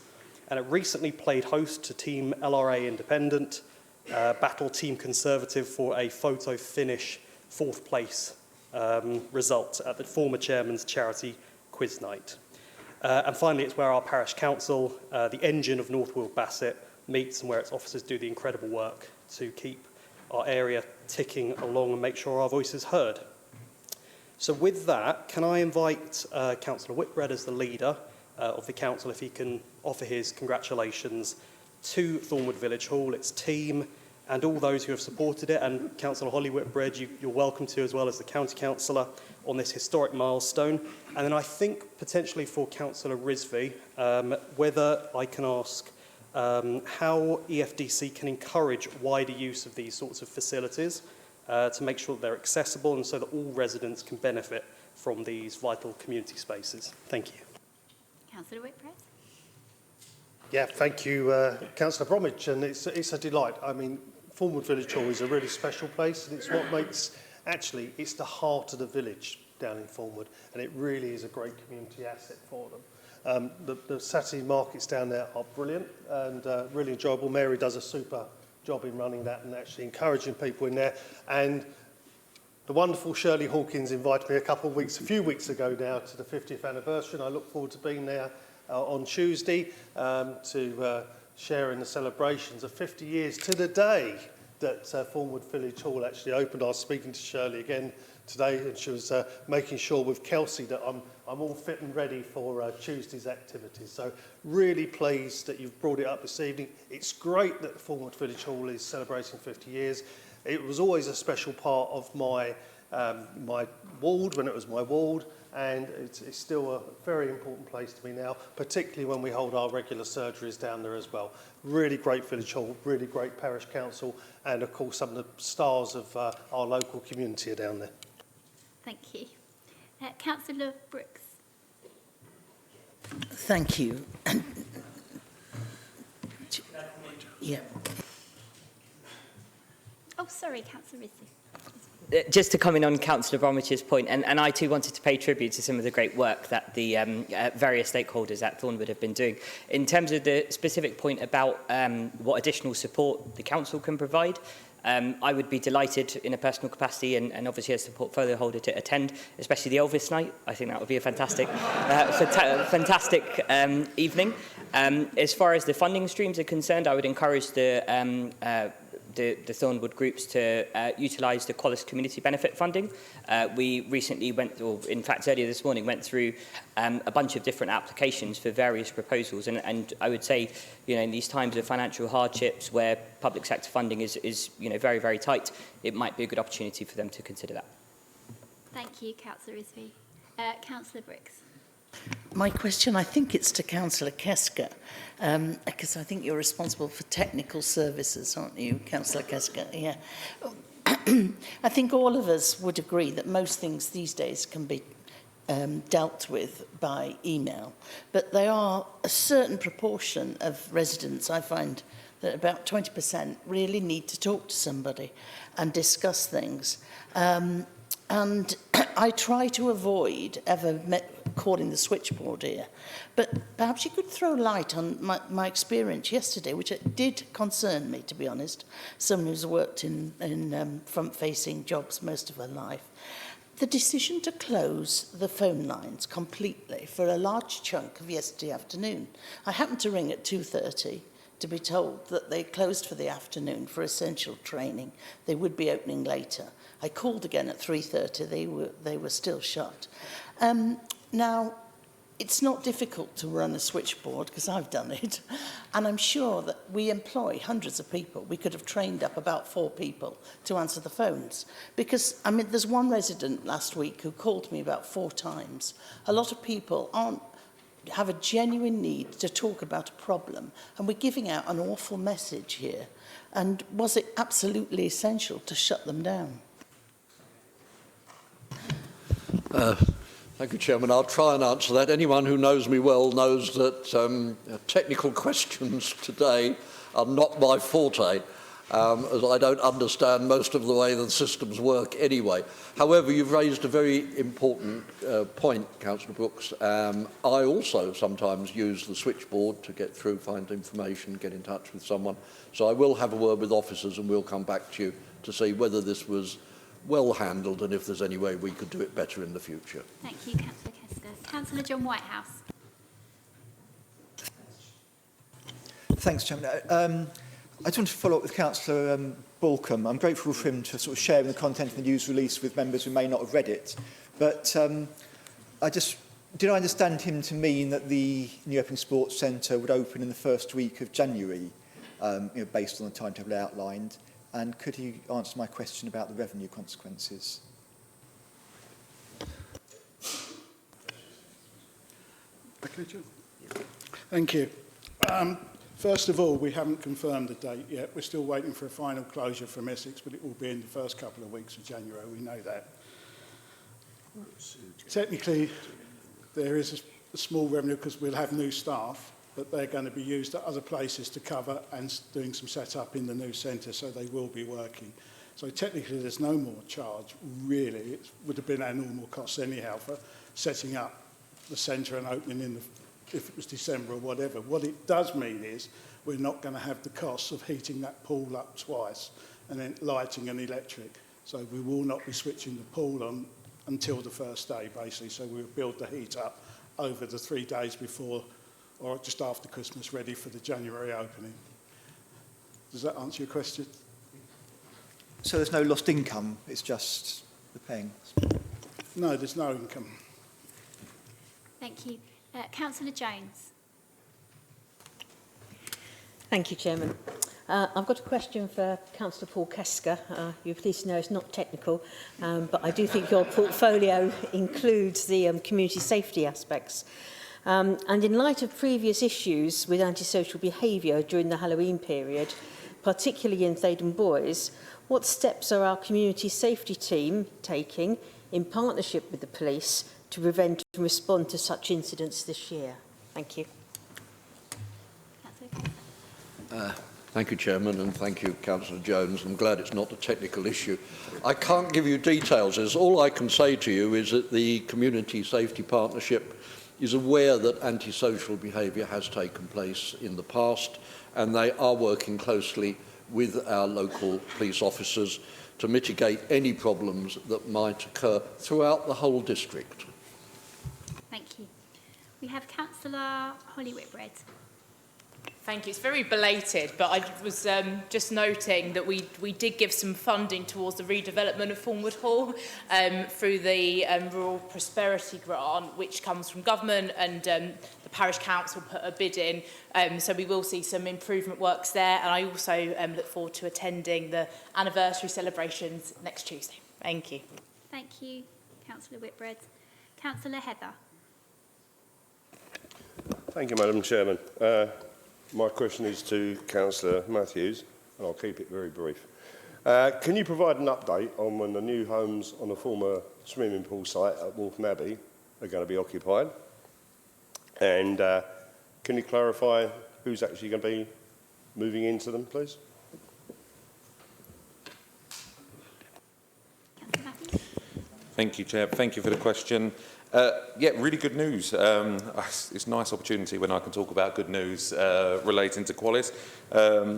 and it recently played host to Team LRA Independent, battle Team Conservative for a photo finish 4th place result at the former chairman's charity quiz night. And finally, it's where our parish council, the engine of North Weald Bassett, meets and where its officers do the incredible work to keep our area ticking along and make sure our voice is heard. So with that, can I invite Councillor Whitbread as the leader of the council, if he can offer his congratulations to Thornwood Village Hall, its team, and all those who have supported it. And Councillor Holly Whitbread, you're welcome to, as well as the County Councillor, on this historic milestone. And then I think potentially for Councillor Rizvi, whether I can ask how EFDC can encourage wider use of these sorts of facilities to make sure that they're accessible and so that all residents can benefit from these vital community spaces. Thank you. Councillor Whitbread. Yeah, thank you, Councillor Bromwich, and it's a delight. I mean, Thornwood Village Hall is a really special place, and it's what makes, actually, it's the heart of the village down in Thornwood, and it really is a great community asset for them. The Saturday markets down there are brilliant and really enjoyable. Mary does a super job in running that and actually encouraging people in there. And The wonderful Shirley Hawkins invited me a few weeks ago now to the 50th anniversary, and I look forward to being there on Tuesday to share in the celebrations of 50 years to the day that Thornwood Village Hall actually opened. I was speaking to Shirley again today, and she was making sure with Kelsey that I'm all fit and ready for Tuesday's activities. So really pleased that you've brought it up this evening. It's great that Thornwood Village Hall is celebrating 50 years. It was always a special part of my my ward when it was my ward, and it's still a very important place to me now, particularly when we hold our regular surgeries down there as well. Really great village hall, really great parish council, and of course some of the stars of our local community are down there. Thank you. Councillor Brooks. Thank you. Yeah. Oh, sorry, Councillor Rizzi. Just to comment on Councillor Bromwich's point, and I too wanted to pay tribute to some of the great work that the various stakeholders at Thornwood have been doing. In terms of the specific point about what additional support the council can provide, I would be delighted in a personal capacity and obviously as the portfolio holder to attend, especially the Elvis night. I think that would be a fantastic, fantastic evening. As far as the funding streams are concerned, I would encourage the Thornwood groups to utilise the Qualis Community Benefit Funding. We recently went, or in fact earlier this morning, went through a bunch of different applications for various proposals, and I would say, you know, in these times of financial hardships where public sector funding is you know, very, very tight, it might be a good opportunity for them to consider that. Thank you, Councillor Rizvi. Councillor Brooks. My question, I think it's to Councillor Kesker, because I think you're responsible for technical services, aren't you, Councillor Kesker? Yeah. I think all of us would agree that most things these days can be dealt with by email, but there are a certain proportion of residents, I find, that about 20% really need to talk to somebody and discuss things. And I try to avoid ever calling the switchboard here. But perhaps you could throw light on my experience yesterday, which it did concern me, to be honest, someone who's worked in front-facing jobs most of her life. The decision to close the phone lines completely for a large chunk of yesterday afternoon. I happened to ring at 2:30 to be told that they closed for the afternoon for essential training. They would be opening later. I called again at 3:30. They were still shut. Now, it's not difficult to run a switchboard because I've done it, and I'm sure that we employ hundreds of people. We could have trained up about 4 people to answer the phones, because I mean, there's one resident last week who called me about 4 times. A lot of people have a genuine need to talk about a problem, and we're giving out an awful message here. And was it absolutely essential to shut them down? Thank you, Chairman. I'll try and answer that. Anyone who knows me well knows that technical questions today are not my forte, as I don't understand most of the way the systems work anyway. However, you've raised a very important point, Councillor Brooks. I also sometimes use the switchboard to get through, find information, get in touch with someone. So I will have a word with officers and we'll come back to you to see whether this was well handled and if there's any way we could do it better in the future. Thank you, Councillor Kesker. Councillor John Whitehouse. Thanks, Chairman. I just want to follow up with Councillor Balcombe. I'm grateful for him to sort of sharing the content of the news release with members who may not have read it. But did I understand him to mean that the New Epping Sports Centre would open in the first week of January, based on the timetable outlined? And could he answer my question about the revenue consequences? Thank you. First of all, we haven't confirmed the date yet. We're still waiting for a final closure from Essex, but it will be in the first couple of weeks of January. We know that. Technically, there is a small revenue because we'll have new staff, but they're going to be used at other places to cover and doing some setup in the new centre, so they will be working. So technically there's no more charge, really. It would have been our normal costs anyhow for setting up the centre and opening if it was December or whatever. What it does mean is we're not going to have the costs of heating that pool up twice and then lighting and electric. So we will not be switching the pool on until the first day, basically. So we'll build the heat up over the 3 days before or just after Christmas, ready for the January opening. Does that answer your question? So there's no lost income, it's just the paying? No, there's no income. Thank you. Councillor Jones. Thank you, Chairman. I've got a question for Councillor Paul Kesker. You're pleased to know it's not technical, but I do think your portfolio includes the community safety aspects. And in light of previous issues with antisocial behaviour during the Halloween period, particularly in Thaden Boys, what steps are our community safety team taking in partnership with the police to prevent and respond to such incidents this year? Thank you. Thank you, Chairman, and thank you, Councillor Jones. I'm glad it's not a technical issue. I can't give you details. All I can say to you is that the Community Safety Partnership is aware that antisocial behaviour has taken place in the past, and they are working closely with our local police officers to mitigate any problems that might occur throughout the whole district. Thank you. We have Councillor Holly Whitbread. Thank you. It's very belated, but I was just noting that we did give some funding towards the redevelopment of Thornwood Hall through the Rural Prosperity Grant, which comes from government, and the parish council put a bid in. So we will see some improvement works there, and I also look forward to attending the anniversary celebrations next Tuesday. Thank you. Thank you, Councillor Whitbread. Councillor Heather. Thank you, Madam Chairman. My question is to Councillor Matthews, and I'll keep it very brief. Can you provide an update on when the new homes on the former swimming pool site at Waltham Abbey are going to be occupied? And can you clarify who's actually going to be moving into them, please? Thank you, Chair. Thank you for the question. Yeah, really good news. It's a nice opportunity when I can talk about good news relating to Qualis.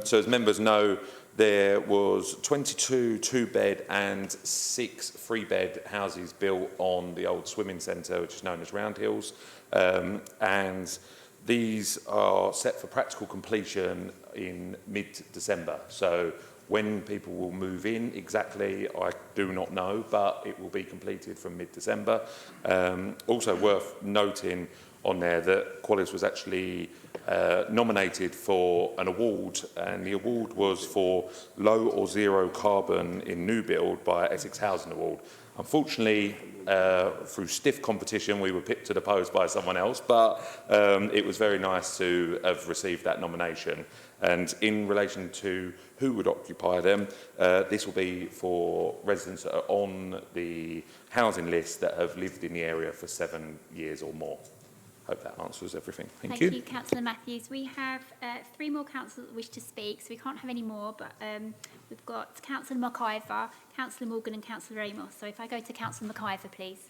So as members know, there was 22 two-bed and 6 three-bed houses built on the old swimming centre, which is known as Round Hills. And these are set for practical completion in mid-December. So when people will move in exactly, I do not know, but it will be completed from mid-December. Also worth noting on there that Qualis was actually nominated for an award, and the award was for low or zero carbon in new build by Essex Housing Award. Unfortunately, through stiff competition, we were picked to the post by someone else, but it was very nice to have received that nomination. And in relation to who would occupy them, this will be for residents that are on the housing list that have lived in the area for 7 years or more. Hope that answers everything. Thank you. Thank you, Councillor Matthews. We have 3 more councillors that wish to speak, so we can't have any more, but we've got Councillor McIver, Councillor Morgan and Councillor Amos. So if I go to Councillor McIver, please.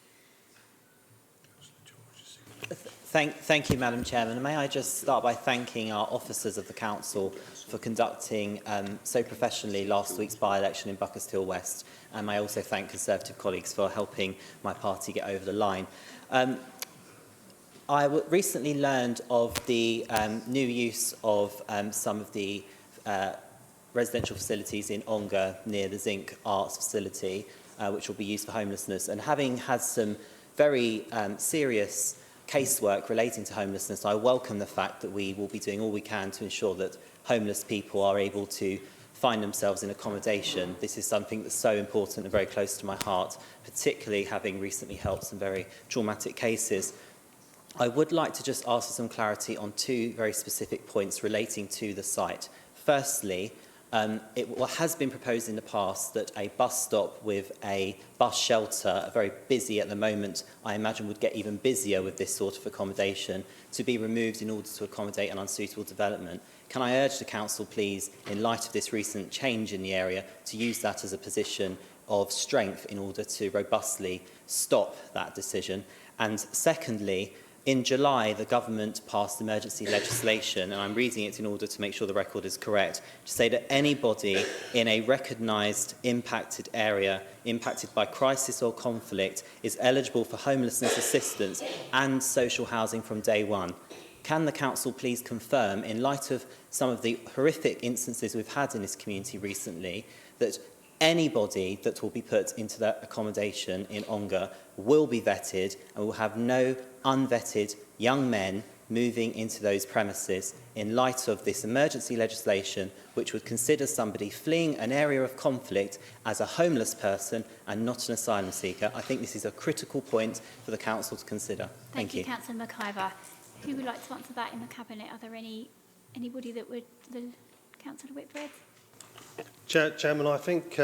Thank you, Madam Chairman. And may I just start by thanking our officers of the Council for conducting so professionally last week's by-election in Buckhurst Hill West. And may I also thank Conservative colleagues for helping my party get over the line. I recently learned of the new use of some of the residential facilities in Ongar near the Zinc Arts facility, which will be used for homelessness. And having had some very serious casework relating to homelessness, I welcome the fact that we will be doing all we can to ensure that homeless people are able to find themselves in accommodation. This is something that's so important and very close to my heart, particularly having recently helped some very traumatic cases. I would like to just ask for some clarity on 2 very specific points relating to the site. Firstly, it has been proposed in the past that a bus stop with a bus shelter, very busy at the moment, I imagine would get even busier with this sort of accommodation, to be removed in order to accommodate an unsuitable development. Can I urge the Council, please, in light of this recent change in the area, to use that as a position of strength in order to robustly stop that decision? And secondly, In July, the government passed emergency legislation, and I'm reading it in order to make sure the record is correct, to say that anybody in a recognised impacted area, impacted by crisis or conflict, is eligible for homelessness assistance and social housing from day one. Can the council please confirm, in light of some of the horrific instances we've had in this community recently, that anybody that will be put into that accommodation in Ongar will be vetted and will have no unvetted young men moving into those premises in light of this emergency legislation, which would consider somebody fleeing an area of conflict as a homeless person and not an asylum seeker? I think this is a critical point for the council to consider. Thank you. Councillor McIver. Who would like to answer that in the Cabinet? Are there anybody that would... Councillor Whitbread? Chairman, I think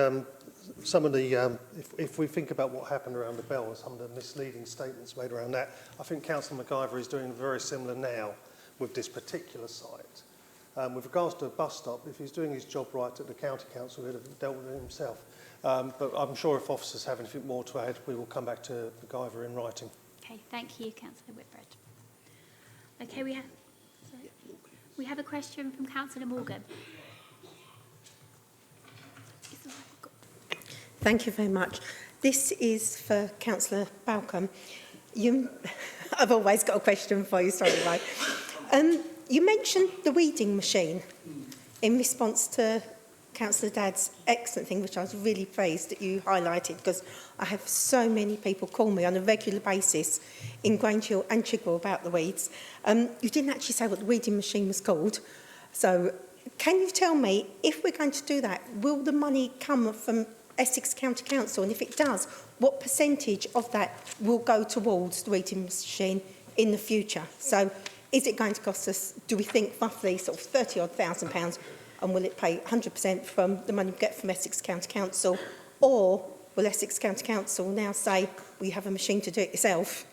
some of the, if we think about what happened around the bell and some of the misleading statements made around that, I think Councillor McIver is doing very similar now with this particular site. With regards to a bus stop, if he's doing his job right at the County Council, he'd have dealt with it himself. But I'm sure if officers have anything more to add, we will come back to McIver in writing. Okay, thank you, Councillor Whitbread. Okay, we have a question from Councillor Morgan. Thank you very much. This is for Councillor Balcom. I've always got a question for you, sorry, right? You mentioned the weeding machine in response to Councillor Dadd's excellent thing, which I was really pleased that you highlighted, because I have so many people call me on a regular basis in Grange Hill and Chigwell about the weeds. You didn't actually say what the weeding machine was called. So can you tell me, if we're going to do that, will the money come from Essex County Council? And if it does, what percentage of that will go towards the weeding machine in the future? So is it going to cost us, do we think, roughly sort of £30,000, and will it pay 100% from the money we get from Essex County Council? Or will Essex County Council now say, we have a machine to do it yourself?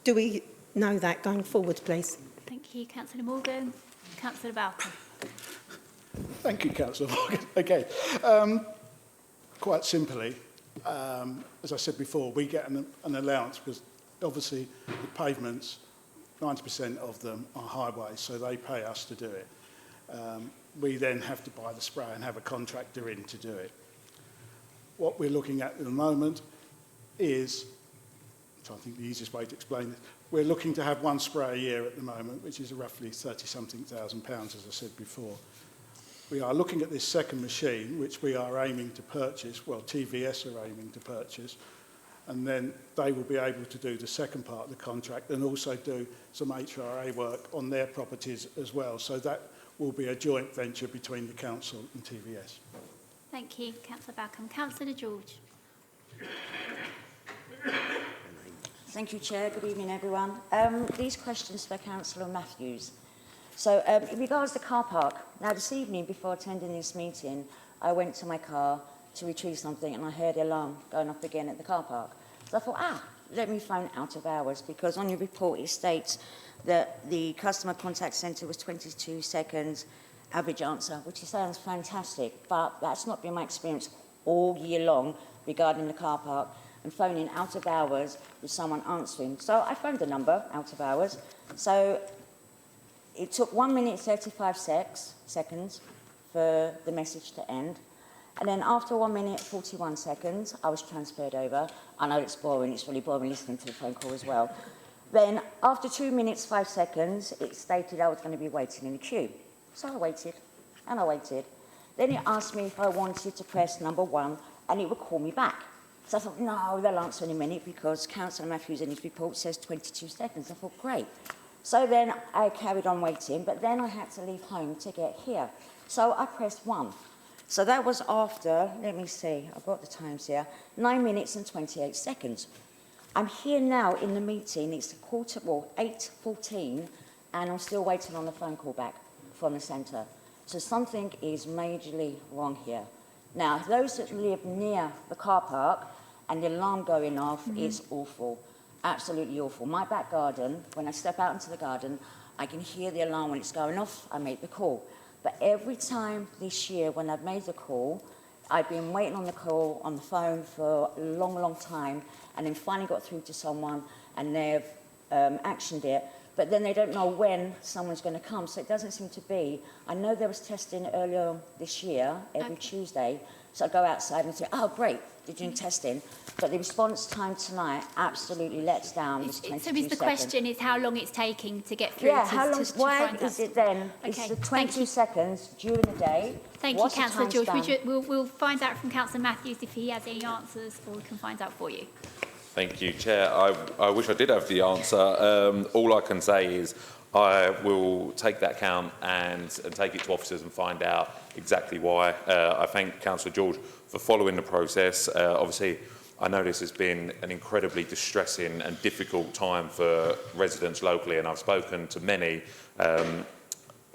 Do we know that going forward, please? Thank you, Councillor Morgan. Councillor Balcom. Thank you, Councillor Morgan. Okay. Quite simply, as I said before, we get an allowance because obviously the pavements, 90% of them are highways, so they pay us to do it. We then have to buy the spray and have a contractor in to do it. What we're looking at the moment is, so I think the easiest way to explain this, we're looking to have one spray a year at the moment, which is roughly £30-something thousand, as I said before. We are looking at this second machine, which we are aiming to purchase, well, TVS are aiming to purchase, and then they will be able to do the second part of the contract and also do some HRA work on their properties as well. So that will be a joint venture between the council and TVS. Thank you, Councillor Balcom. Councillor George. Thank you, Chair. Good evening, everyone. These questions for Councillor Matthews. So, in regards to the car park, now this evening before attending this meeting, I went to my car to retrieve something and I heard the alarm going off again at the car park. So I thought, let me phone out of hours, because on your report it states that the customer contact centre was 22 seconds average answer, which sounds fantastic, but that's not been my experience all year long regarding the car park and phoning out of hours with someone answering. So I phoned the number out of hours. So it took 1 minute 35 seconds for the message to end. And then after 1 minute 41 seconds, I was transferred over. I know it's boring, it's really boring listening to the phone call as well. Then after 2 minutes 5 seconds, it stated I was going to be waiting in the queue. So I waited, and I waited. Then it asked me if I wanted to press number 1, and it would call me back. So I thought, no, they'll answer in a minute, because Councillor Matthews in his report says 22 seconds. I thought, great. So then I carried on waiting, but then I had to leave home to get here. So I pressed 1. So that was after, let me see, I've got the times here, 9 minutes and 28 seconds. I'm here now in the meeting, it's 8:14, and I'm still waiting on the phone call back from the centre. So something is majorly wrong here. Now, those that live near the car park and the alarm going off is awful. Absolutely awful. My back garden, when I step out into the garden, I can hear the alarm when it's going off, I make the call. But every time this year when I've made the call, I've been waiting on the call on the phone for a long, long time, and then finally got through to someone, and they've actioned it, but then they don't know when someone's going to come. So it doesn't seem to be. I know there was testing earlier this year, every Tuesday. So I go outside and say, oh, great, they're doing testing. But the response time tonight absolutely lets down this 22 So is the question is how long it's taking to get through Yeah, to, how long, to why find is out? it then? Okay, It's the thank 20 you. seconds during the day. Thank What's you, the Councillor George. timestamp? We'll find out from Councillor Matthews if he has any answers, or we can find out for you. Thank you, Chair. I wish I did have the answer. All I can say is I will take that account and take it to officers and find out exactly why. I thank Councillor George for following the process. Obviously, I know this has been an incredibly distressing and difficult time for residents locally, and I've spoken to many.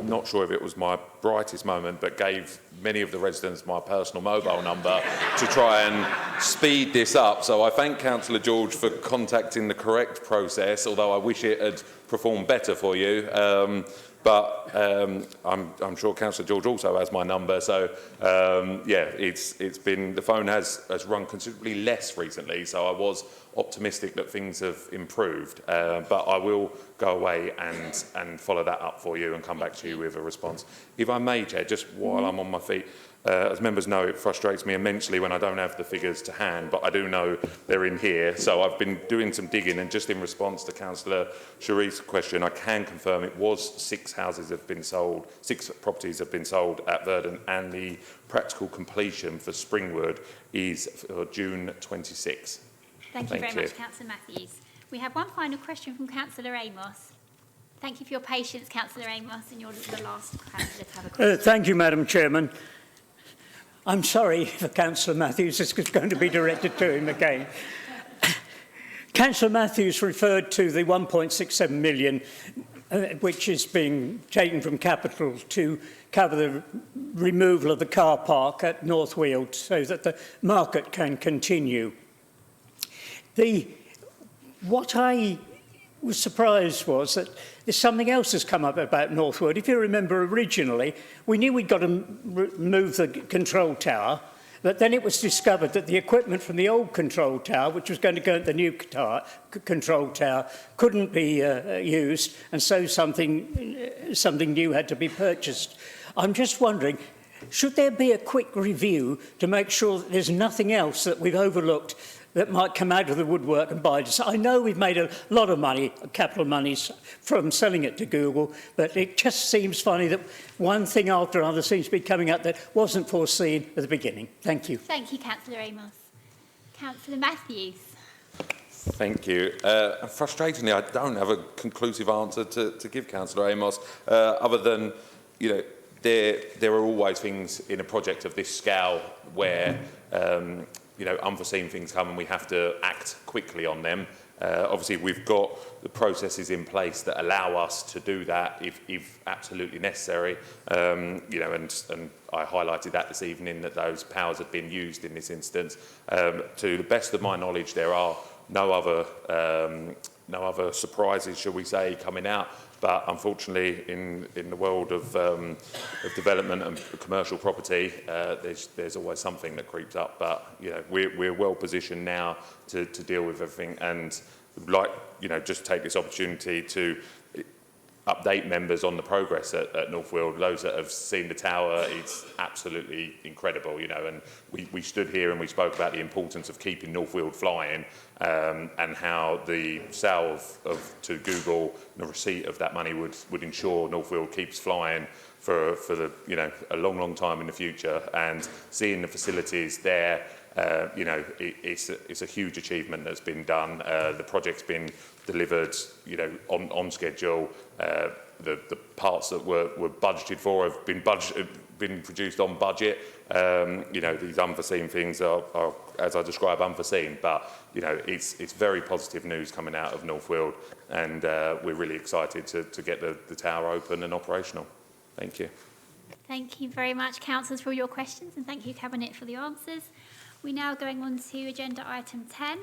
Not sure if it was my brightest moment, but gave many of the residents my personal mobile number to try and speed this up. So I thank Councillor George for contacting the correct process, although I wish it had performed better for you. But I'm sure Councillor George also has my number. So yeah, it's been, the phone has rung considerably less recently. So I was optimistic that things have improved. But I will go away and follow that up for you and come back to you with a response. If I may, Chair, just while I'm on my feet, as members know, it frustrates me immensely when I don't have the figures to hand, but I do know they're in here. So I've been doing some digging, and just in response to Councillor Sharif's question, I can confirm it was 6 houses have been sold, 6 properties have been sold at Verdant, and the practical completion for Springwood is for June 26. Thank you very much, Councillor Matthews. We have one final question from Councillor Amos. Thank you for your patience, Councillor Amos, and you're the last councillor to have a question. Thank you, Madam Chairman. I'm sorry for Councillor Matthews, this is going to be directed to him again. Councillor Matthews referred to the 1.67 million which is being taken from capital to cover the removal of the car park at North Weald so that the market can continue. What I was surprised was that there's something else has come up about Northwood. If you remember originally, we knew we'd got to move the control tower, but then it was discovered that the equipment from the old control tower, which was going to go into the new control tower, couldn't be used, and so something new had to be purchased. I'm just wondering, should there be a quick review to make sure that there's nothing else that we've overlooked that might come out of the woodwork and buy it? I know we've made a lot of money, capital monies, from selling it to Google, but it just seems funny that one thing after another seems to be coming up that wasn't foreseen at the beginning. Thank you. Thank you, Councillor Amos. Councillor Matthews. Thank you. Frustratingly, I don't have a conclusive answer to give Councillor Amos, other than, you know, there are always things in a project of this scale where you know, unforeseen things come and we have to act quickly on them. Obviously, we've got the processes in place that allow us to do that if absolutely necessary. You know, and I highlighted that this evening, that those powers have been used in this instance. To the best of my knowledge, there are no other surprises, shall we say, coming out. But unfortunately, in the world of development and commercial property, there's always something that creeps up. But you know, we're well positioned now to deal with everything, and like, you know, just take this opportunity to update members on the progress at North Weald. Those that have seen the tower, it's absolutely incredible, you know, and we stood here and we spoke about the importance of keeping North Weald flying, and how the sale to Google, the receipt of that money would ensure North Weald keeps flying for the, you know, a long time in the future. And seeing the facilities there, you know, it's a huge achievement that's been done. The project's been delivered, you know, on schedule. The parts that were budgeted for have been produced on budget. You know, these unforeseen things are, as I describe, unforeseen, but you know, it's very positive news coming out of North Weald, and we're really excited to get the tower open and operational. Thank you. Thank you very much, councillors, for your questions, and thank you, Cabinet, for the answers. We're now going on to agenda item 10.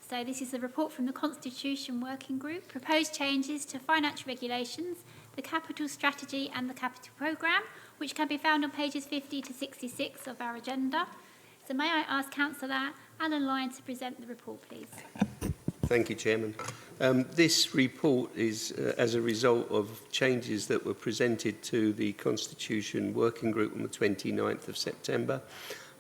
So this is a report from the Constitution Working Group, proposed changes to financial regulations, the capital strategy and the capital programme, which can be found on pages 50 to 66 of our agenda. So may I ask Councillor Alan Lyon to present the report, please? Thank you, Chairman. This report is as a result of changes that were presented to the Constitution Working Group on the 29th of September.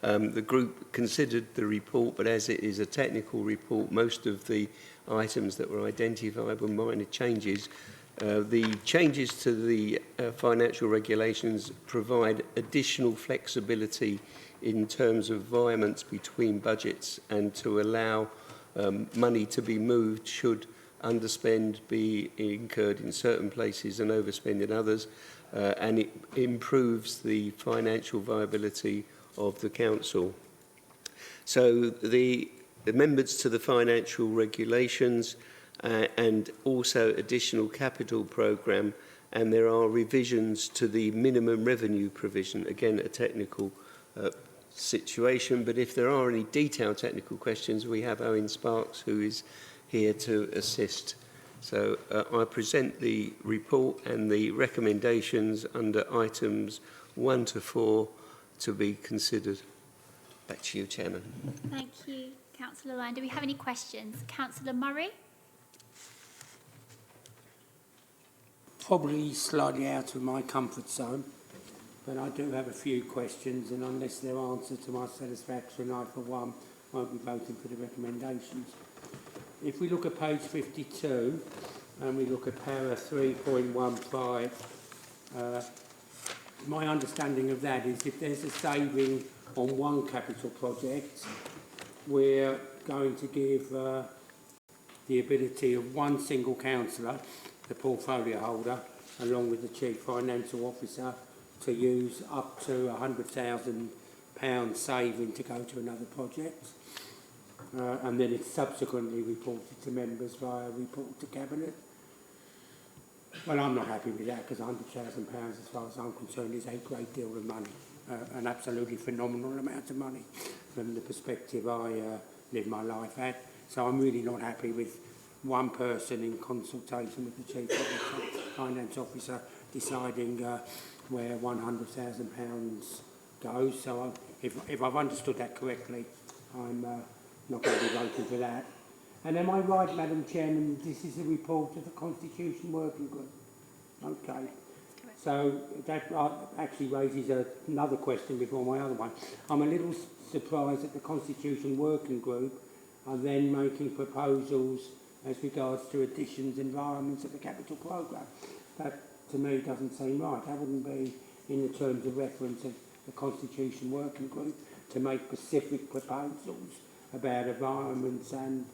The group considered the report, but as it is a technical report, most of the items that were identified were minor changes. The changes to the financial regulations provide additional flexibility in terms of variance between budgets and to allow money to be moved should underspend be incurred in certain places and overspend in others, and it improves the financial viability of the council. So the amendments to the financial regulations and also additional capital programme, and there are revisions to the minimum revenue provision, again a technical situation, but if there are any detailed technical questions, we have Owen Sparks who is here to assist. So I present the report and the recommendations under items 1 to 4 to be considered. Back to you, Chairman. Thank you, Councillor Lyon. Do we have any questions? Councillor Murray? Probably slightly out of my comfort zone, but I do have a few questions, and unless they're answered to my satisfaction, I, for one, won't be voting for the recommendations. If we look at page 52, and we look at para 3.15, my understanding of that is if there's a saving on one capital project, we're going to give the ability of one single councillor, the portfolio holder, along with the chief financial officer, to use up to £100,000 saving to go to another project. And then it's subsequently reported to members via report to Cabinet. Well, I'm not happy with that because £100,000, as far as I'm concerned, is a great deal of money, an absolutely phenomenal amount of money from the perspective I live my life at. So I'm really not happy with one person in consultation with the Chief Finance Officer deciding where £100,000 goes. So if I've understood that correctly, I'm not going to be voting for that. And am I right, Madam Chairman, this is a report of the Constitution Working Group? Okay. So that actually raises another question before my other one. I'm a little surprised that the Constitution Working Group are then making proposals as regards to additions, environments of the capital programme. That, to me, doesn't seem right. That wouldn't be in the terms of reference of the Constitution Working Group to make specific proposals about environments and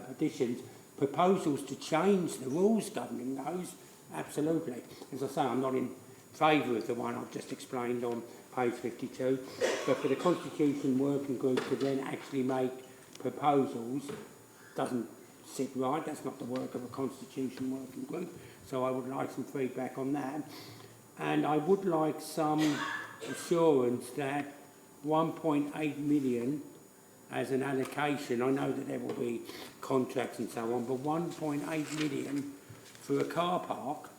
additions. Proposals to change the rules governing those, absolutely. As I say, I'm not in favour of the one I've just explained on page 52, but for the Constitution Working Group to then actually make proposals doesn't sit right. That's not the work of a Constitution Working Group. So I would like some feedback on that. And I would like some assurance that 1.8 million as an allocation, I know that there will be contracts and so on, but 1.8 million for a car park,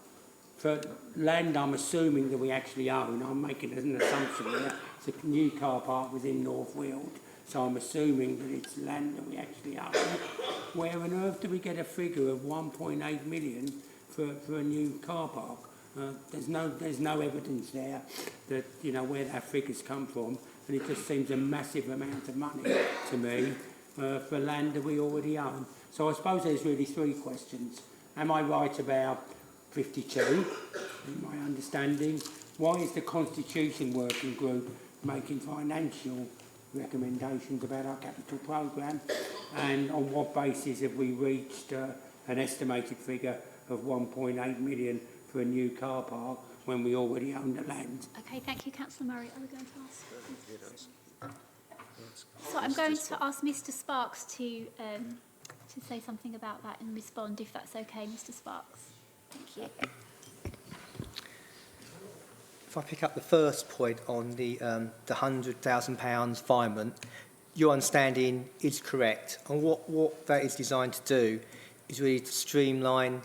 for land I'm assuming that we actually own. I'm making an assumption there. It's a new car park within North Weald, so I'm assuming that it's land that we actually own. Where on earth do we get a figure of 1.8 million for a new car park? There's no evidence there that, you know, where that figure's come from, and it just seems a massive amount of money to me for land that we already own. So I suppose there's really three questions. Am I right about 52, in my understanding? Why is the Constitution Working Group making financial recommendations about our capital programme? And on what basis have we reached an estimated figure of 1.8 million for a new car park when we already own the land? Okay, thank you, Councillor Murray. Are we going to ask? So I'm going to ask Mr. Sparks to say something about that and respond, if that's okay, Mr. Sparks. Thank you. If I pick up the first point on the £100,000 fireman, your understanding is correct. And what that is designed to do is really to streamline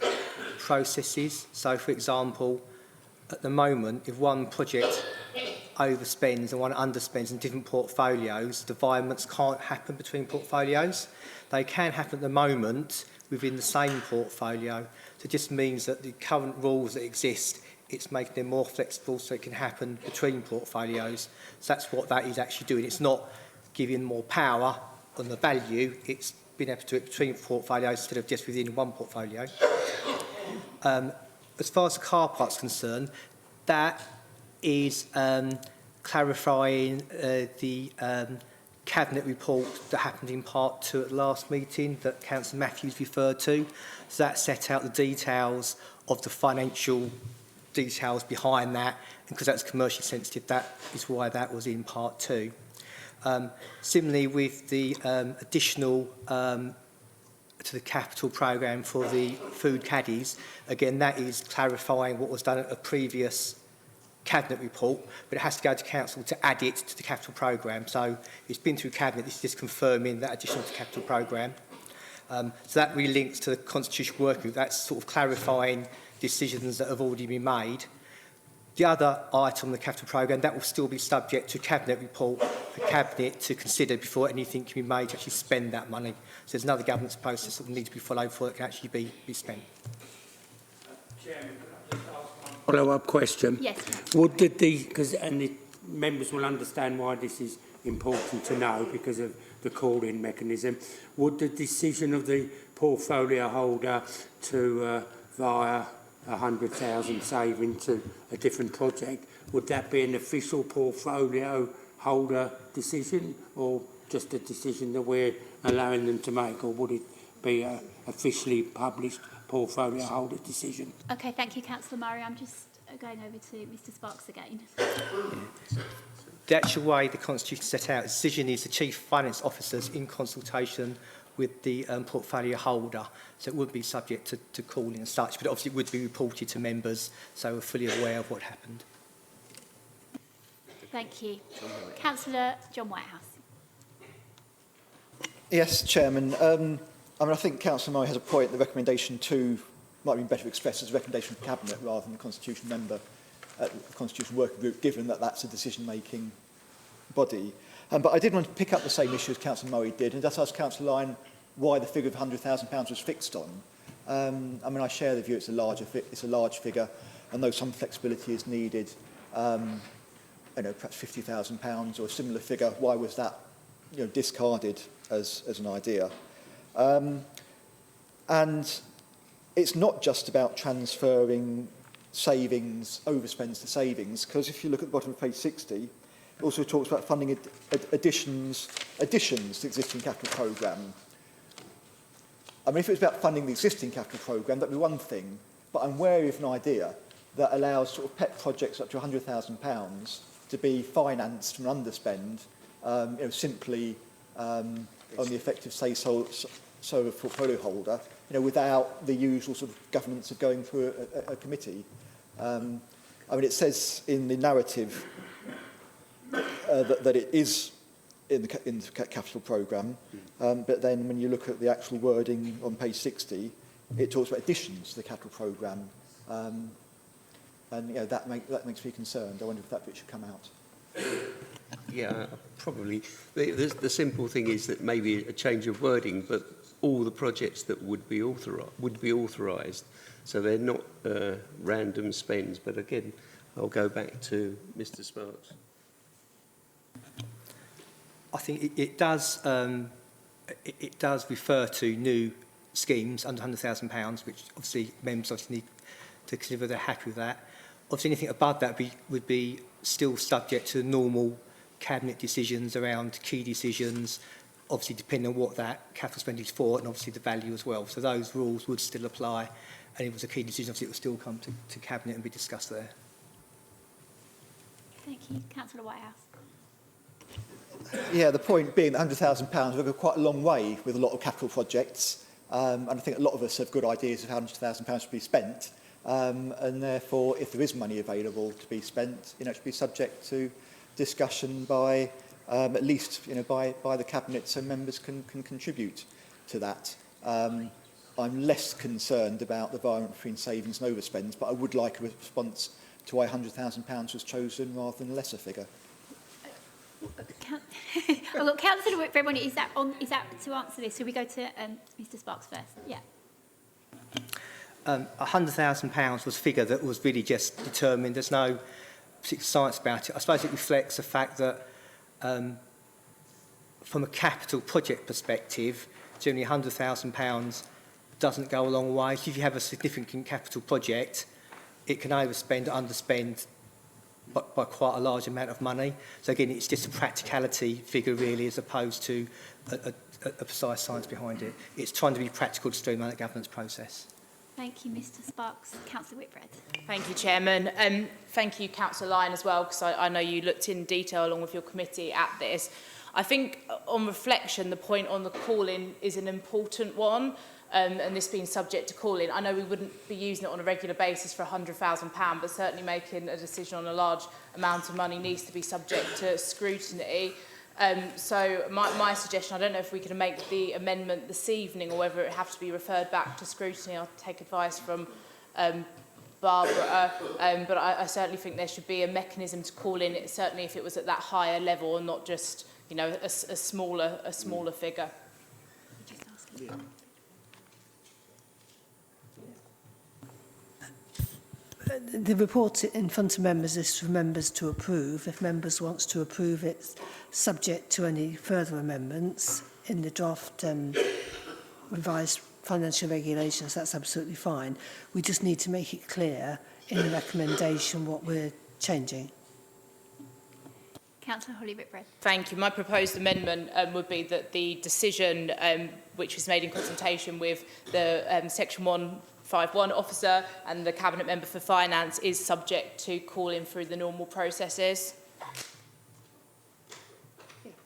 processes. So, for example, at the moment, if one project overspends and one underspends in different portfolios, dividends can't happen between portfolios. They can happen at the moment within the same portfolio. So it just means that the current rules that exist, it's making them more flexible so it can happen between portfolios. So that's what that is actually doing. It's not giving more power on the value, it's being able to do it between portfolios instead of just within one portfolio. As far as the car park's concerned, that is clarifying the Cabinet report that happened in part 2 at the last meeting that Councillor Matthews referred to. So that set out the details of the financial details behind that, and because that's commercially sensitive, that is why that was in part 2. Similarly, with the additional to the capital programme for the food caddies, again, that is clarifying what was done at a previous Cabinet report, but it has to go to Council to add it to the capital programme. So it's been through Cabinet, this is just confirming that addition to the capital programme. So that really links to the Constitution Working Group. That's sort of clarifying decisions that have already been made. The other item on the capital programme, that will still be subject to Cabinet report for Cabinet to consider before anything can be made to actually spend that money. So there's another governance process that will need to be followed before it can actually be spent. Chairman, can I just ask one follow-up question? Yes. Would the members will understand why this is important to know because of the call-in mechanism. Would the decision of the portfolio holder to via 100,000 saving to a different project, would that be an official portfolio holder decision or just a decision that we're allowing them to make, or would it be an officially published portfolio holder decision? Okay, thank you, Councillor Murray. I'm just going over to Mr Sparks again. The actual way the Constitution set out, the decision is the Chief Finance Officers in consultation with the portfolio holder, so it would be subject to calling and such, but obviously it would be reported to members, so we're fully aware of what happened. Thank you. Councillor John Whitehouse. Yes, Chairman. I think Councillor Murray has a point. The recommendation 2 might be better expressed as a recommendation from Cabinet rather than the Constitution member at the Constitution Working Group, given that that's a decision-making body. But I did want to pick up the same issue as Councillor Murray did, and just ask Councillor Lyne why the figure of £100,000 was fixed on. I share the view it's a large figure, and though some flexibility is needed, perhaps £50,000 or a similar figure, why was that discarded as an idea? And it's not just about transferring savings, overspends to savings, because if you look at the bottom of page 60, it also talks about funding additions to the existing capital programme. If it was about funding the existing capital programme, that'd be one thing, but I'm wary of an idea that allows sort of pet projects up to £100,000 to be financed from an underspend, simply on the effective say-so of a portfolio holder, without the usual sort of governance of going through a committee. It says in the narrative that it is in the capital programme, but then when you look at the actual wording on page 60, it talks about additions to the capital programme, and that makes me concerned. I wonder if that bit should come out. Yeah, probably. The simple thing is that maybe a change of wording, but all the projects that would be authorised, so they're not random spends. But again, I'll go back to Mr. Sparks. I think it does refer to new schemes under £100,000, which obviously members need to consider whether they're happy with that. Obviously, anything above that would be still subject to normal Cabinet decisions around key decisions, obviously depending on what that capital spend is for, and obviously the value as well. So those rules would still apply, and if it was a key decision, obviously it would still come to Cabinet and be discussed there. Thank you. Councillor Whitehouse. Yeah, the point being that £100,000 will go quite a long way with a lot of capital projects, and I think a lot of us have good ideas of how £100,000 should be spent, and therefore, if there is money available to be spent, it should be subject to discussion by at least by the Cabinet, so members can contribute to that. I'm less concerned about the variance between savings and overspends, but I would like a response to why £100,000 was chosen rather than a lesser figure. Oh, look, Councillor Whitbread, is that to answer this? Shall we go to Mr Sparks first? Yeah. £100,000 was a figure that was really just determined. There's no particular science about it. I suppose it reflects the fact that from a capital project perspective, generally £100,000 doesn't go a long way. So if you have a significant capital project, it can overspend or underspend by quite a large amount of money. So again, it's just a practicality figure really, as opposed to a precise science behind it. It's trying to be practical to streamline the governance process. Thank you, Mr Sparks. Councillor Whitbread. Thank you, Chairman. Thank you, Councillor Lyon, as well, because I know you looked in detail along with your committee at this. I think, on reflection, the point on the call-in is an important one, and this being subject to call-in. I know we wouldn't be using it on a regular basis for £100,000, but certainly making a decision on a large amount of money needs to be subject to scrutiny. So my suggestion, I don't know if we can make the amendment this evening or whether it has to be referred back to scrutiny. I'll take advice from Barbara, but I certainly think there should be a mechanism to call in it, certainly if it was at that higher level and not just, you know, a smaller figure. Yeah. The report in front of members is for members to approve. If members wants to approve it, subject to any further amendments in the draft revised financial regulations, that's absolutely fine. We just need to make it clear in the recommendation what we're changing. Councillor Holly Whitbread. Thank you. My proposed amendment would be that the decision, which was made in consultation with the Section 151 officer and the Cabinet Member for Finance, is subject to calling through the normal processes.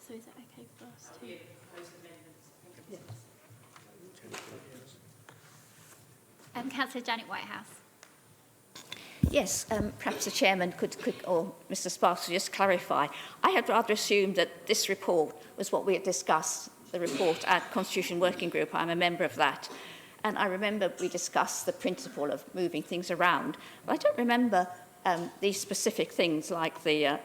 So is that okay for us to... Councillor Janet Whitehouse. Yes, perhaps the Chairman could, or Mr Sparks could just clarify. I had rather assumed that this report was what we had discussed, the report at Constitution Working Group. I'm a member of that. And I remember we discussed the principle of moving things around. But I don't remember these specific things like the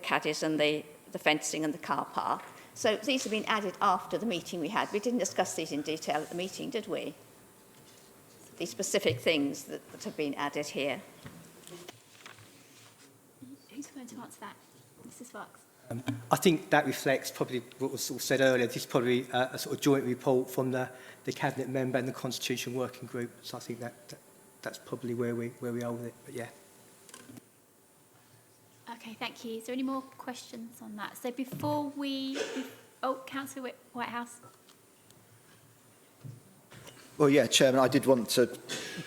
caddies and the fencing and the car park. So these have been added after the meeting we had. We didn't discuss these in detail at the meeting, did we? These specific things that have been added here. Who's going to answer that? Mr Sparks. I think that reflects probably what was sort of said earlier. This is probably a sort of joint report from the Cabinet Member and the Constitution Working Group. So I think that's probably where we are with it. But yeah. Okay, thank you. Is there any more questions on that? So before we... Oh, Councillor Whitehouse. Well, yeah, Chairman, I did want to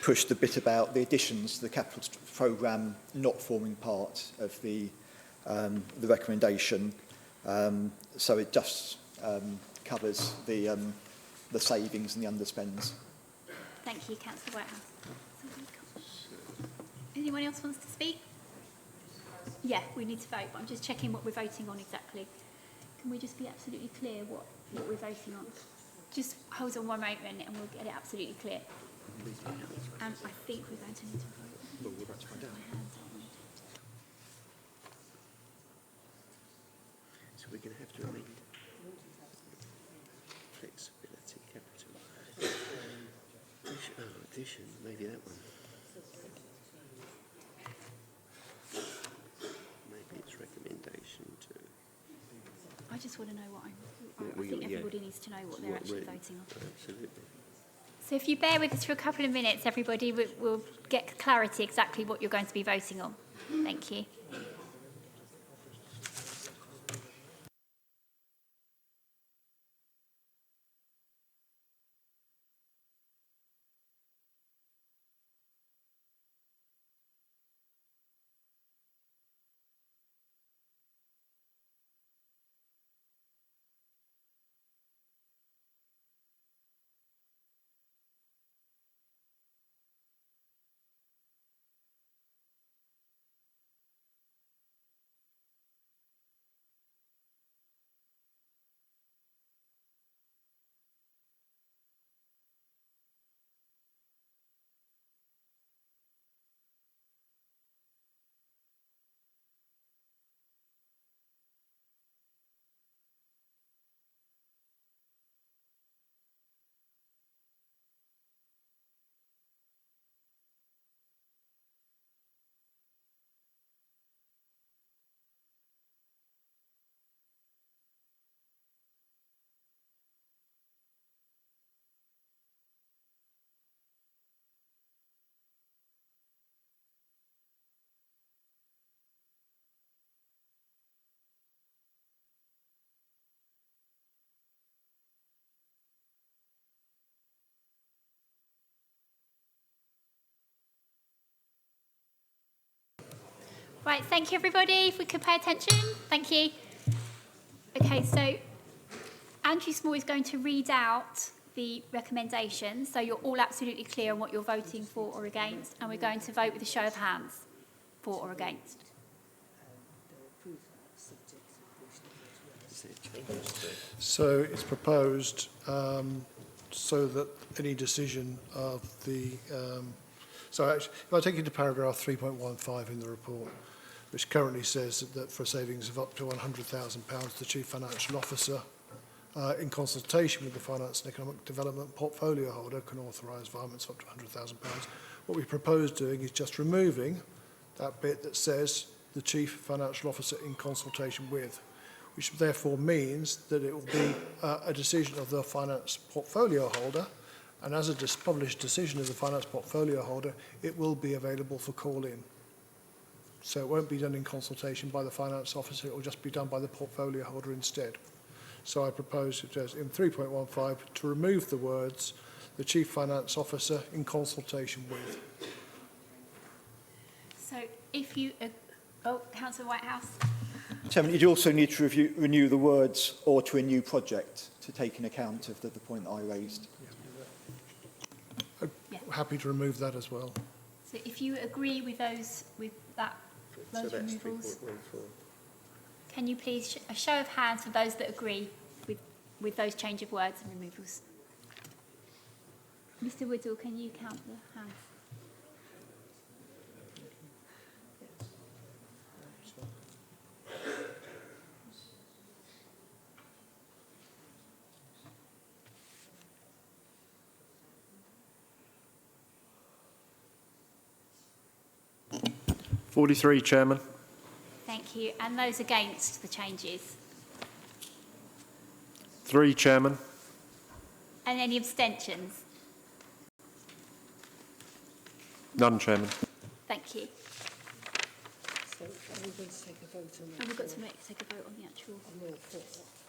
push the bit about the additions to the capital programme not forming part of the recommendation. So it just covers the savings and the underspends. Thank you, Councillor Whitehouse. Anyone else wants to speak? Yeah, we need to vote, but I'm just checking what we're voting on exactly. Can we just be absolutely clear what we're voting on? Just hold on one moment and we'll get it absolutely clear. I think we're going to need to vote. Well, we're about to find out. So we're going to have to amend flexibility capital. Addition, maybe that one. Maybe it's recommendation to... I just want to know what I think everybody needs to know what they're actually voting on. Absolutely. So if you bear with us for a couple of minutes, everybody will get clarity exactly what you're going to be voting on. Thank you. Right, thank you everybody. If we could pay attention. Thank you. Okay, so Andrew Small is going to read out the recommendations, so you're all absolutely clear on what you're voting for or against, and we're going to vote with a show of hands, for or against. So it's proposed so that any decision of the... so actually, if I take you to paragraph 3.15 in the report, which currently says that for savings of up to £100,000, the Chief Financial Officer, in consultation with the Finance and Economic Development portfolio holder, can authorise environments up to £100,000. What we propose doing is just removing that bit that says the Chief Financial Officer in consultation with, which therefore means that it will be a decision of the finance portfolio holder, and as a published decision of the finance portfolio holder, it will be available for call-in. So it won't be done in consultation by the finance officer, it will just be done by the portfolio holder instead. So I propose it as in 3.15 to remove the words, the Chief Finance Officer in consultation with. So if you... oh, Councillor Whitehouse. Chairman, you also need to renew the words or to a new project to take in account of the point that I raised. Yeah. Happy to remove that as well. So if you agree with those removals, can you please a show of hands for those that agree with those change of words and removals? Mr. Woodall, can you count the hands? (43), Chairman. Thank you. And those against the changes? 3, Chairman. And any abstentions? None, Chairman. Thank you. So are we going to take a vote on that? And we've got to take a vote on the actual... On all four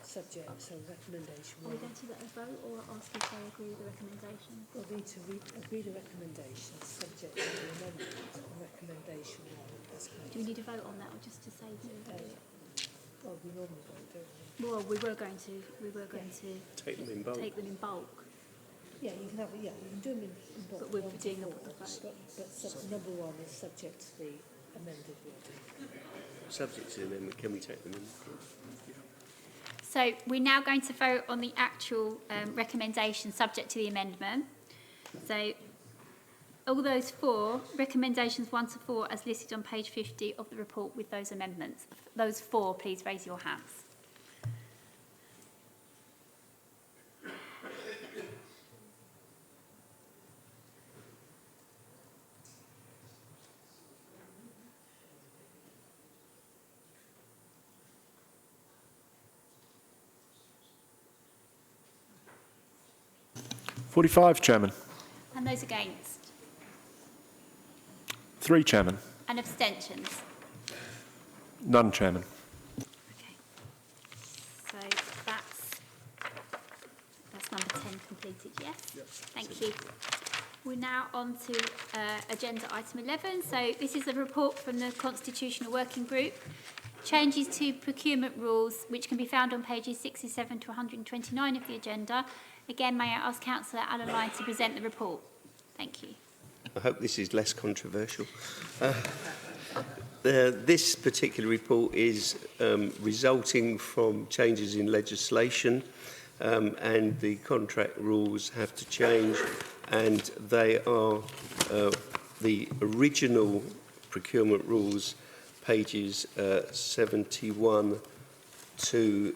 subjects, so recommendation. Are we going to let a vote or ask if they agree with the recommendation? We'll need to agree the recommendation subject to the amendment and recommendation. Do we need a vote on that or just to say that? Well, we normally vote, don't we? Well, we were going to Take them in bulk. Take them in bulk. Yeah, you can have, you can do them in bulk. But we're doing them with the vote. But number one is subject to the amended wording. Subject to the amendment, can we take them in? So we're now going to vote on the actual recommendation subject to the amendment. So all those four, recommendations 1 to 4 as listed on page 50 of the report with those amendments. Those four, please raise your hands. (45), Chairman. And those against? 3, Chairman. And abstentions? None, Chairman. Okay. So that's number 10 completed, yes? Yes. Thank you. We're now on to agenda item 11. So this is a report from the Constitutional Working Group. Changes to procurement rules, which can be found on pages 67 to 129 of the agenda. Again, may I ask Councillor Alan Lyon to present the report? Thank you. I hope this is less controversial. This particular report is resulting from changes in legislation and the contract rules have to change, and they are the original procurement rules, pages 71 to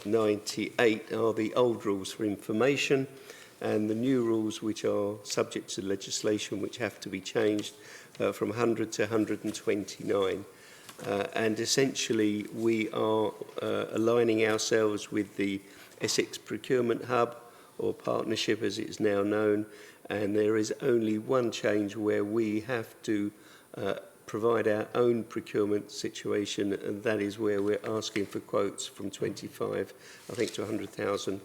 98 are the old rules for information, and the new rules which are subject to legislation which have to be changed from 100 to 129. And essentially we are aligning ourselves with the Essex Procurement Hub, or Partnership as it is now known, and there is only one change where we have to provide our own procurement situation, and that is where we're asking for quotes from 25, I think, to 100,000.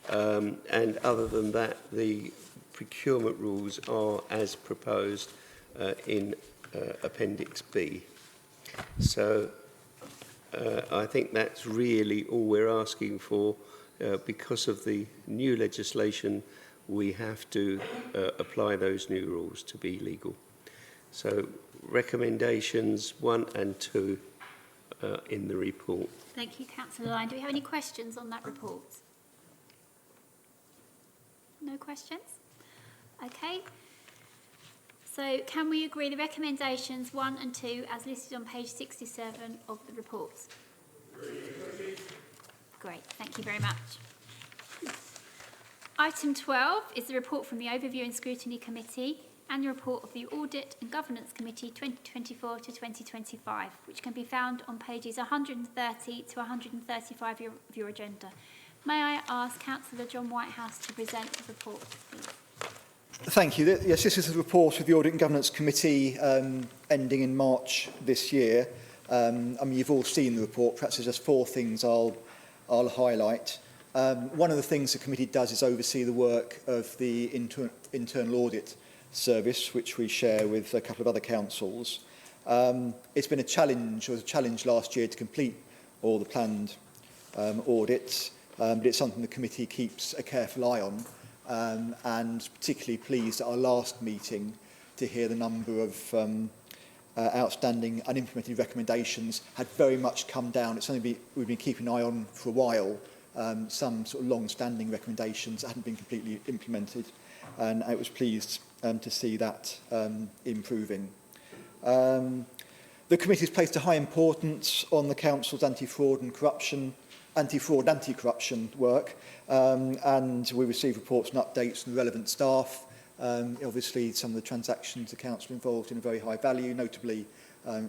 And other than that, the procurement rules are as proposed in Appendix B. So I think that's really all we're asking for. Because of the new legislation, we have to apply those new rules to be legal. So recommendations 1 and 2 in the report. Thank you, Councillor Lyne. Do we have any questions on that report? No questions? Okay. So can we agree the recommendations 1 and 2 as listed on page 67 of the report? Great, thank you very much. Item 12 is the report from the Overview and Scrutiny Committee and the report of the Audit and Governance Committee 2024 to 2025, which can be found on pages 130 to 135 of your agenda. May I ask Councillor John Whitehouse to present the report, please? Thank you. Yes, this is the report of the Audit and Governance Committee ending in March this year. I mean, you've all seen the report. Perhaps there's just 4 things I'll highlight. One of the things the committee does is oversee the work of the internal audit service, which we share with a couple of other councils. It's been a challenge, or was a challenge last year to complete all the planned audits, but it's something the committee keeps a careful eye on, and particularly pleased at our last meeting to hear the number of outstanding unimplemented recommendations had very much come down. It's something we've been keeping an eye on for a while. Some sort of long-standing recommendations that hadn't been completely implemented, and I was pleased to see that improving. The committee has placed a high importance on the council's anti-fraud and anti-corruption work, and we receive reports and updates from the relevant staff. Obviously, some of the transactions the council involved in a very high value, notably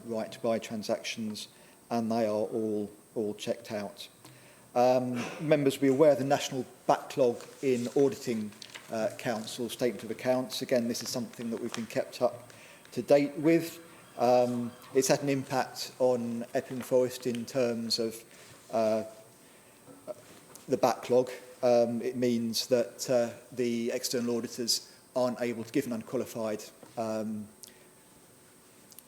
right to buy transactions, and they are all checked out. Members will be aware of the national backlog in auditing council statement of accounts. Again, this is something that we've been kept up to date with. It's had an impact on Epping Forest in terms of the backlog. It means that the external auditors aren't able to give an unqualified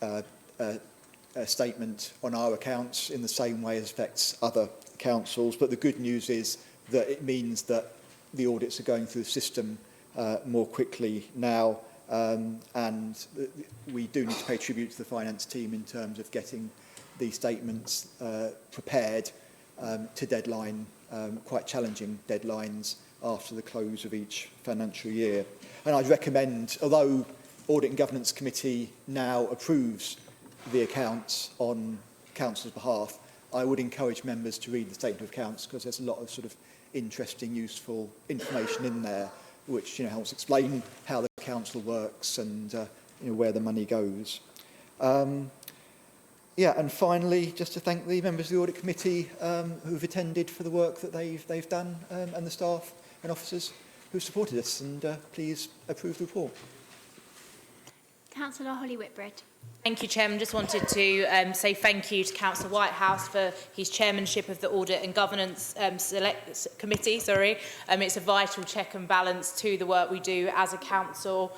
a statement on our accounts in the same way as affects other councils. But the good news is that it means that the audits are going through the system more quickly now, and we do need to pay tribute to the finance team in terms of getting these statements prepared to deadline, quite challenging deadlines after the close of each financial year. And I'd recommend, although Audit and Governance Committee now approves the accounts on council's behalf, I would encourage members to read the statement of accounts, because there's a lot of sort of interesting, useful information in there, which helps explain how the council works and where the money goes. Yeah, and finally, just to thank the members of the Audit Committee who've attended for the work that they've done, and the staff and officers who supported us, and please approve the report. Councillor Holly Whitbread. Thank you, Chairman. Just wanted to say thank you to Councillor Whitehouse for his chairmanship of the Audit and Governance Committee. It's a vital check and balance to the work we do as a council.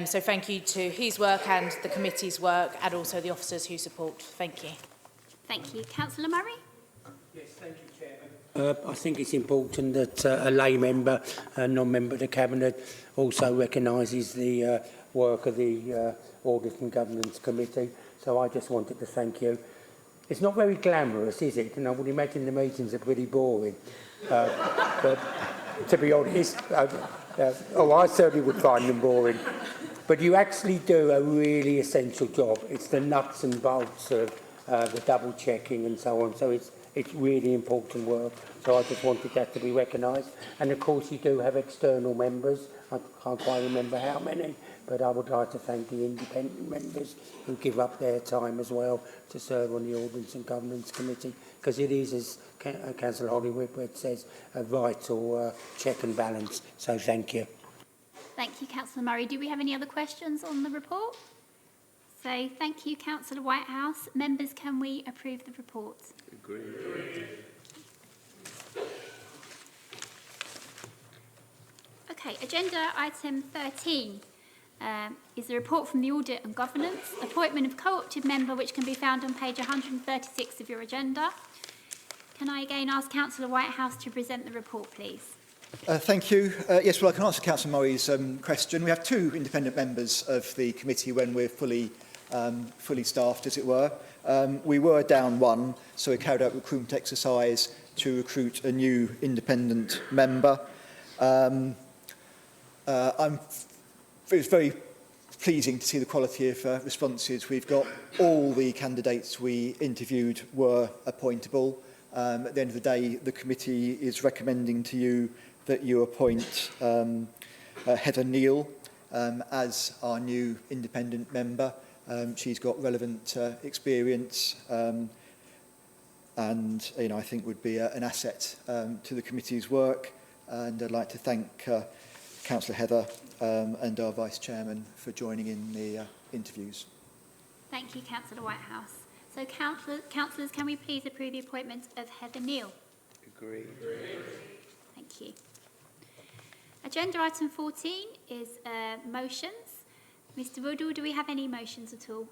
So thank you to his work and the committee's work, and also the officers who support. Thank you. Thank you. Councillor Murray? Yes, thank you, Chairman. I think it's important that a lay member, a non-member of the Cabinet, also recognises the work of the Audit and Governance Committee. So I just wanted to thank you. It's not very glamorous, is it? And I would imagine the meetings are pretty boring. But to be honest, I certainly would find them boring. But you actually do a really essential job. It's the nuts and bolts of the double checking and so on. So it's really important work. So I just wanted that to be recognised. And of course you do have external members. I can't quite remember how many, but I would like to thank the independent members who give up their time as well to serve on the Audit and Governance Committee, because it is, as Councillor Holly Whitbread says, a vital check and balance. So thank you. Thank you, Councillor Murray. Do we have any other questions on the report? So thank you, Councillor Whitehouse. Members, can we approve the report? Agreed. Okay, agenda item 13. is the report from the Audit and Governance, appointment of co-opted member, which can be found on page 136 of your agenda. Can I again ask Councillor Whitehouse to present the report, please? Thank you. Yes, well, I can answer Councillor Murray's question. We have 2 independent members of the committee when we're fully staffed, as it were. We were down 1, so we carried out a recruitment exercise to recruit a new independent member. It's very pleasing to see the quality of responses we've got. All the candidates we interviewed were appointable. At the end of the day, the committee is recommending to you that you appoint Heather Neal as our new independent member. She's got relevant experience and I think would be an asset to the committee's work. And I'd like to thank Councillor Heather and our Vice Chairman for joining in the interviews. Thank you, Councillor Whitehouse. So, councillors, can we please approve the appointment of Heather Neal? Agreed. Thank you. Agenda item 14 is motions. Mr Woodall, do we have any motions at all?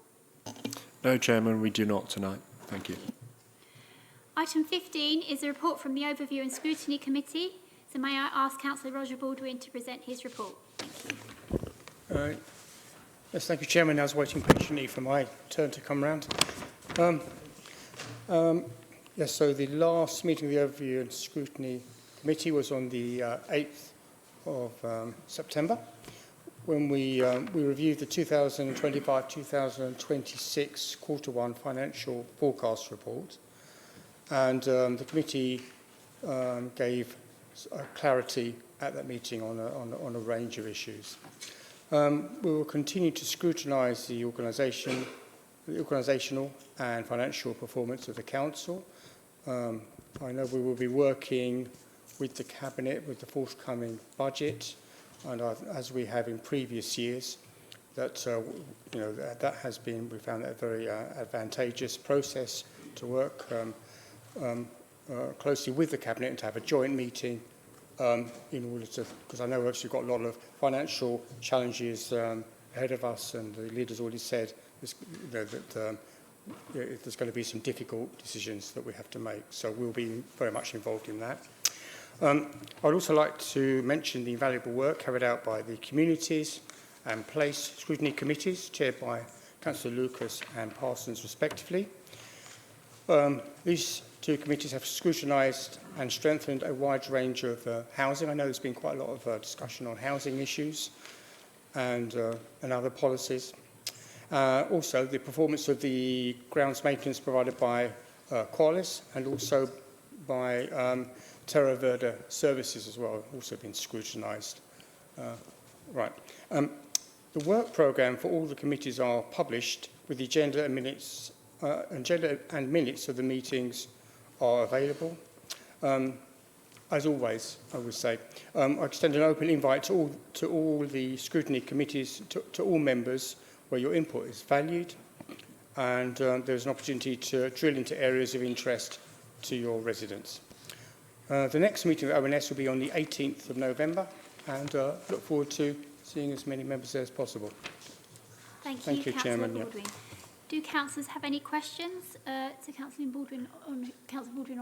No, Chairman, we do not tonight. Thank you. Item 15 is a report from the Overview and Scrutiny Committee. So may I ask Councillor Roger Baldwin to present his report? Thank you. Yes, thank you, Chairman. I was waiting patiently for my turn to come round. Yes, so the last meeting of the Overview and Scrutiny Committee was on the 8th of September, when we reviewed the 2025-2026 Quarter 1 Financial Forecast Report. And the committee gave clarity at that meeting on a range of issues. We will continue to scrutinise the organisational and financial performance of the Council. I know we will be working with the Cabinet with the forthcoming budget, and as we have in previous years, that that has been, we found that a very advantageous process to work closely with the Cabinet and to have a joint meeting in order to, because I know we've actually got a lot of financial challenges ahead of us, and the leaders already said that there's going to be some difficult decisions that we have to make, so we'll be very much involved in that. I'd also like to mention the invaluable work carried out by the Communities and Place Scrutiny Committees, chaired by Councillor Lucas and Parsons respectively. These 2 committees have scrutinised and strengthened a wide range of housing. I know there's been quite a lot of discussion on housing issues and other policies. Also, the performance of the grounds maintenance provided by Qualis and also by Terra Verde Services as well, also been scrutinised. The work programme for all the committees are published with the agenda and minutes of the meetings are available. As always, I would say, I extend an open invite to all the scrutiny committees, to all members, where your input is valued, and there's an opportunity to drill into areas of interest to your residents. The next meeting of ONS will be on the 18th of November, and look forward to seeing as many members there as possible. Thank you, Chairman. Baldwin. Do councillors have any questions to Councillor Baldwin on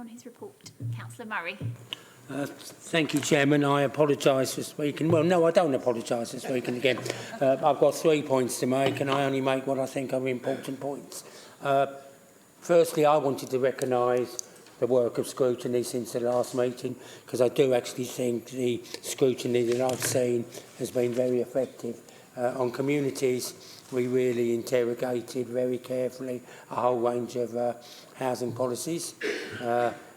his report? Councillor Murray. Thank you, Chairman. I apologise for speaking. Well, no, I don't apologise for speaking again. I've got 3 points to make, and I only make what I think are important points. Firstly, I wanted to recognise the work of scrutiny since the last meeting, because I do actually think the scrutiny that I've seen has been very effective. On communities, we really interrogated very carefully a whole range of housing policies,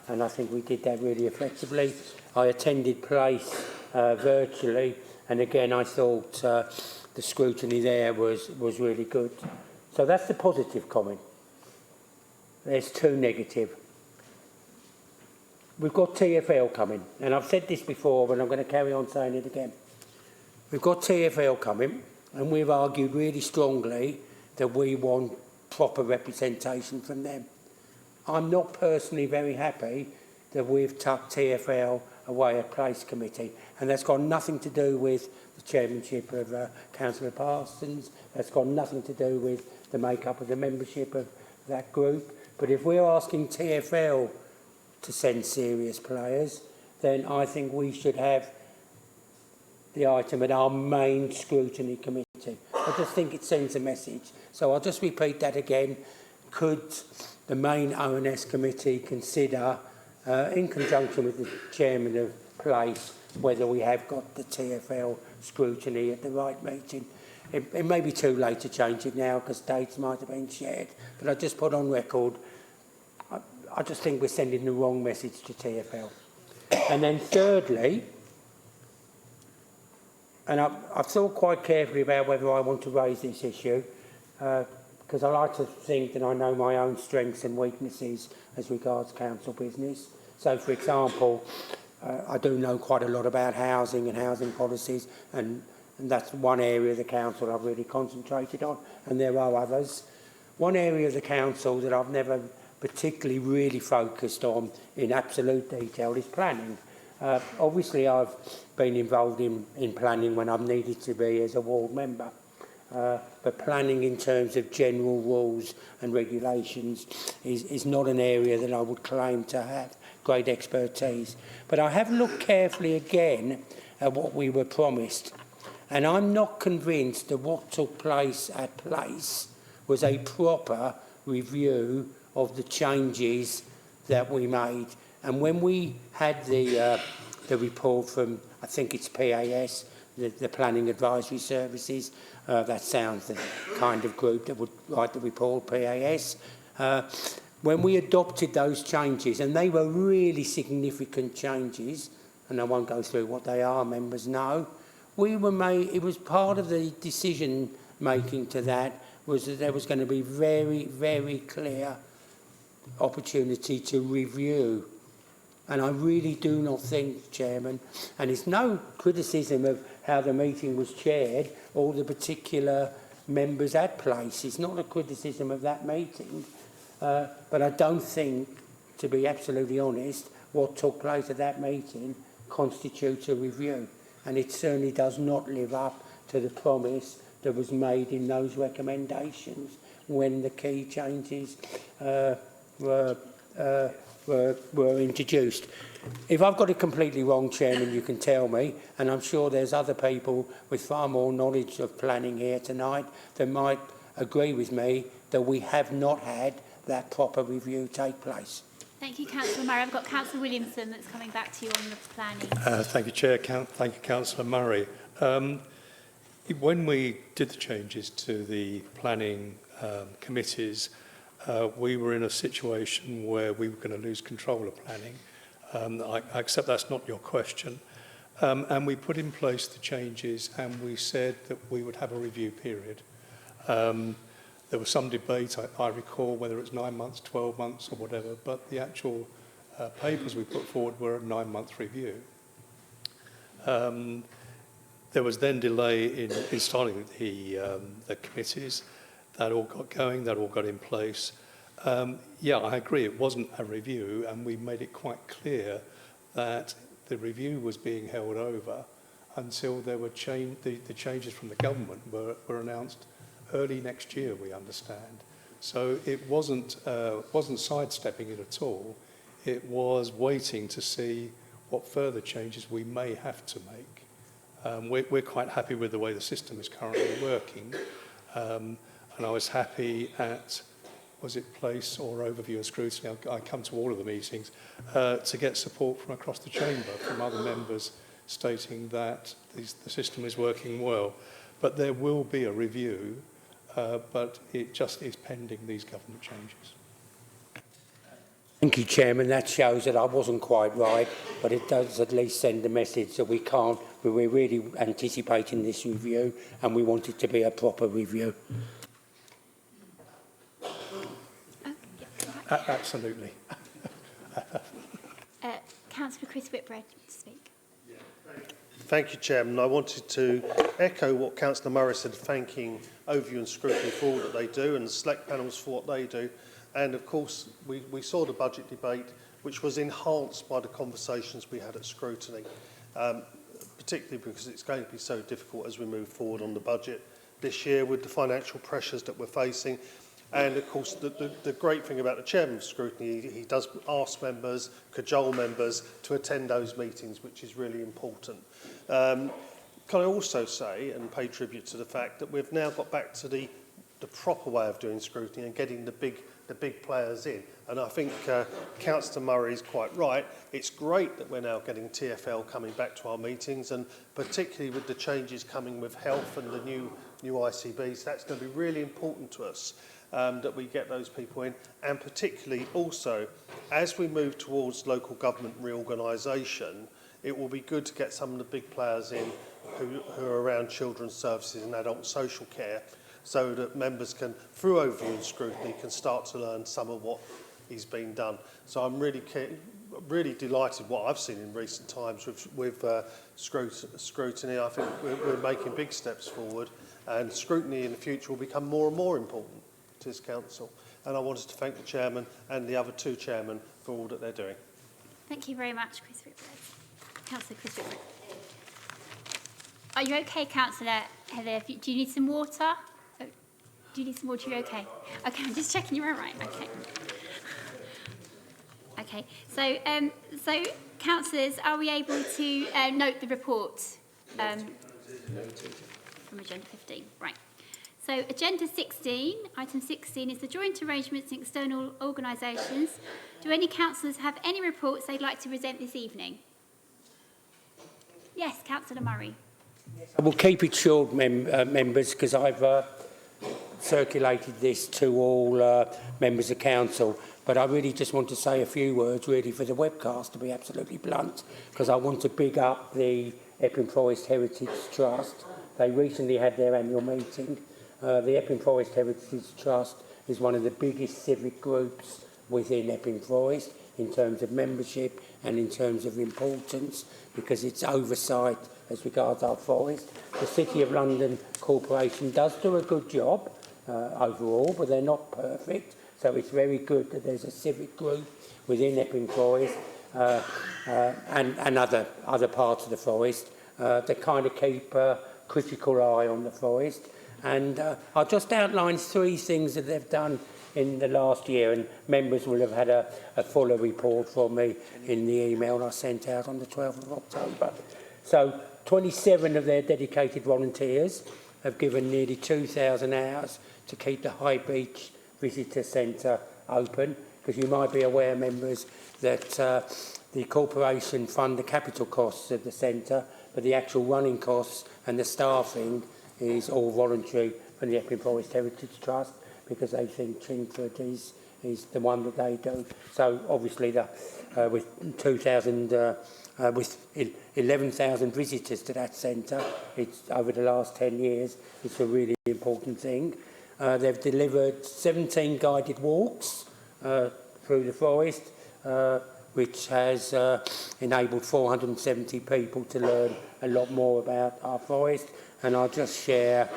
and I think we did that really effectively. I attended Place virtually, and again I thought the scrutiny there was really good. So that's the positive comment. There's 2 negative. We've got TfL coming, and I've said this before, but I'm going to carry on saying it again. We've got TfL coming, and we've argued really strongly that we want proper representation from them. I'm not personally very happy that we've tucked TfL Way of Place Committee, and that's got nothing to do with the chairmanship of Councillor Parsons. That's got nothing to do with the makeup of the membership of that group. But if we're asking TfL to send serious players, then I think we should have the item at our main scrutiny committee. I just think it sends a message. So I'll just repeat that again. Could the main ONS committee consider, in conjunction with the chairman of Place, whether we have got the TfL scrutiny at the right meeting? It may be too late to change it now because dates might have been shared, but I just put on record, I just think we're sending the wrong message to TfL. And then thirdly, and I've thought quite carefully about whether I want to raise this issue, because I like to think that I know my own strengths and weaknesses as regards council business. So, for example, I do know quite a lot about housing and housing policies, and that's one area of the council I've really concentrated on, and there are others. One area of the council that I've never particularly really focused on in absolute detail is planning. Obviously, I've been involved in planning when I've needed to be as a ward member. But planning in terms of general rules and regulations is not an area that I would claim to have great expertise. But I have looked carefully again at what we were promised, and I'm not convinced that what took place at Place was a proper review of the changes that we made. And when we had the report from, I think it's PAS, the Planning Advisory Services, that sounds the kind of group that would write the report, PAS. When we adopted those changes, and they were really significant changes, and I won't go through what they are, members know, it was part of the decision making to that was that there was going to be very, very clear opportunity to review. And I really do not think, Chairman, and it's no criticism of how the meeting was chaired or the particular members at Place. It's not a criticism of that meeting. But I don't think, to be absolutely honest, what took place at that meeting constitutes a review. And it certainly does not live up to the promise that was made in those recommendations when the key changes were introduced. If I've got it completely wrong, Chairman, you can tell me, and I'm sure there's other people with far more knowledge of planning here tonight that might agree with me that we have not had that proper review take place. Thank you, Councillor Murray. I've got Councillor Williamson that's coming back to you on the planning. Thank you, Chair. Thank you, Councillor Murray. When we did the changes to the planning committees, we were in a situation where we were going to lose control of planning. I accept that's not your question. And we put in place the changes and we said that we would have a review period. There was some debate, I recall, whether it's 9 months, 12 months or whatever, but the actual papers we put forward were a 9-month review. There was then delay in starting the committees. That all got going, that all got in place. Yeah, I agree, it wasn't a review, and we made it quite clear that the review was being held over until there were the changes from the government were announced early next year, we understand. So it wasn't sidestepping it at all. It was waiting to see what further changes we may have to make. We're quite happy with the way the system is currently working. And I was happy at, was it Place or Overview and Scrutiny, I come to all of the meetings, to get support from across the chamber, from other members stating that the system is working well. But there will be a review, but it just is pending these government changes. Thank you, Chairman. That shows that I wasn't quite right, but it does at least send a message that we're really anticipating this review and we want it to be a proper review. Absolutely. Councillor Chris Whitbread to speak. Thank you, Chairman. I wanted to echo what Councillor Murray said, thanking Overview and Scrutiny for all that they do and the select panels for what they do. And of course, we saw the budget debate which was enhanced by the conversations we had at scrutiny, particularly because it's going to be so difficult as we move forward on the budget this year with the financial pressures that we're facing. And of course, the great thing about the chairman of scrutiny, he does ask members, cajole members to attend those meetings, which is really important. Can I also say and pay tribute to the fact that we've now got back to the proper way of doing scrutiny and getting the big players in. And I think Councillor Murray is quite right. It's great that we're now getting TfL coming back to our meetings, and particularly with the changes coming with health and the new ICBs, that's going to be really important to us. That we get those people in, and particularly also as we move towards local government reorganisation, it will be good to get some of the big players in who are around children's services and adult social care, so that members can, through overview and scrutiny, can start to learn some of what is being done. So I'm really delighted what I've seen in recent times with scrutiny. I think we're making big steps forward, and scrutiny in the future will become more and more important to this council. And I wanted to thank the chairman and the other two chairmen for all that they're doing. Thank you very much, Chris Whitbread. Councillor Chris Whitbread. Are you okay, Councillor Heather? Do you need some water? Oh, do you need some water? You're okay? Okay, I'm just checking you're all right. Okay. Okay, so councillors, are we able to note the report from Agenda 15? Right. So Agenda 16, item 16, is the joint arrangements in external organisations. Do any councillors have any reports they'd like to present this evening? Yes, Councillor Murray. I will keep it short, members, because I've circulated this to all members of council. But I really just want to say a few words, really, for the webcast, to be absolutely blunt, because I want to big up the Epping Forest Heritage Trust. They recently had their annual meeting. The Epping Forest Heritage Trust is one of the biggest civic groups within Epping Forest in terms of membership and in terms of importance, because it's oversight as regards our forest. The City of London Corporation does do a good job overall, but they're not perfect. So it's very good that there's a civic group within Epping Forest and other parts of the forest that kind of keep a critical eye on the forest. And I'll just outline 3 things that they've done in the last year, and members will have had a fuller report from me in the email I sent out on the 12th of October. So 27 of their dedicated volunteers have given nearly 2,000 hours to keep the High Beach Visitor Centre open, because you might be aware, members, that the corporation fund the capital costs of the centre, but the actual running costs and the staffing is all voluntary from the Epping Forest Heritage Trust, because they think Chingford is the one that they do. So obviously with 11,000 visitors to that centre, it's over the last 10 years, it's a really important thing. They've delivered 17 guided walks through the forest, which has enabled 470 people to learn a lot more about our forest. And I'll just share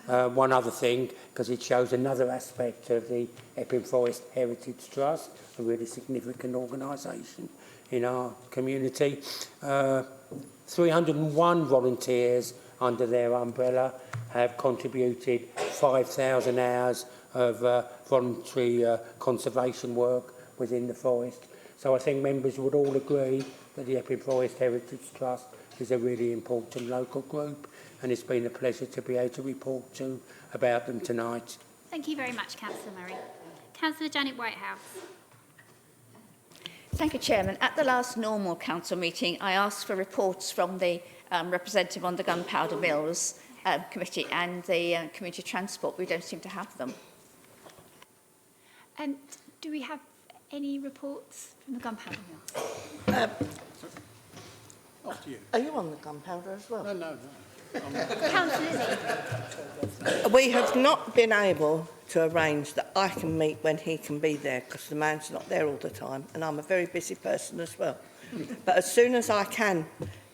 one other thing, because it shows another aspect of the Epping Forest Heritage Trust, a really significant organisation in our community. 301 volunteers under their umbrella have contributed 5,000 hours of voluntary conservation work within the forest. So I think members would all agree that the Epping Forest Heritage Trust is a really important local group, and it's been a pleasure to be able to report about them tonight. Thank you very much, Councillor Murray. Councillor Janet Whitehouse. Thank you, Chairman. At the last normal council meeting, I asked for reports from the representative on the Gunpowder Mills Committee and the Community Transport. We don't seem to have them. Do we have any reports from the Gunpowder Mills? After you. Are you on the Gunpowder as well? No. We have not been able to arrange that I can meet when he can be there, because the man's not there all the time, and I'm a very busy person as well. But as soon as I can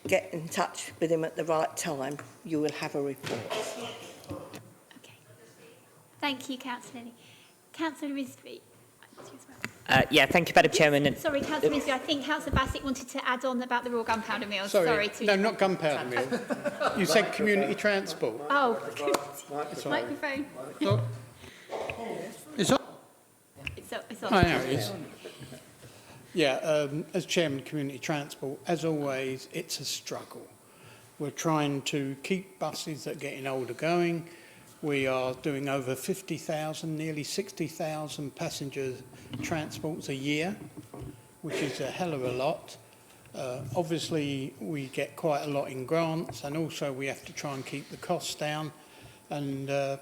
get in touch with him at the right time, you will have a report. Okay. Thank you, Councillor Lilly. Councillor Risby. Yeah, thank you, Madam Chairman. And Sorry, Councillor Minsky, I think Councillor Bassett wanted to add on about the raw gunpowder mills. Sorry, to no, not gunpowder mill. You said community transport. Oh, microphone. Look. It's on. It's on. I know it is. Yeah, as Chairman of Community Transport, as always, it's a struggle. We're trying to keep buses that are getting older going. We are doing over 50,000, nearly 60,000 passenger transports a year, which is a hell of a lot. Obviously, we get quite a lot in grants, and also we have to try and keep the costs down. And the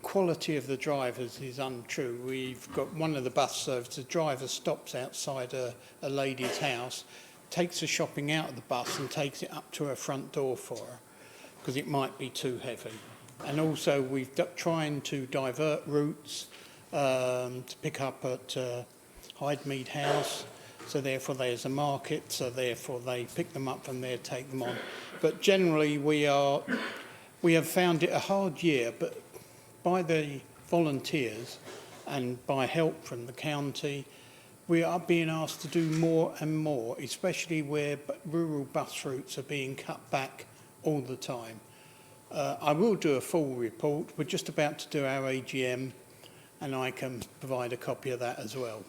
quality of the drivers is untrue. We've got one of the bus services, the driver stops outside a lady's house, takes the shopping out of the bus and takes it up to her front door for her, because it might be too heavy. And also we've trying to divert routes to pick up at Hydemead House, so therefore there's a market, so therefore they pick them up from there, take them on. But generally we have found it a hard year, but by the volunteers and by help from the county, we are being asked to do more and more, especially where rural bus routes are being cut back all the time. I will do a full report. We're just about to do our AGM, and I can provide a copy of that as well.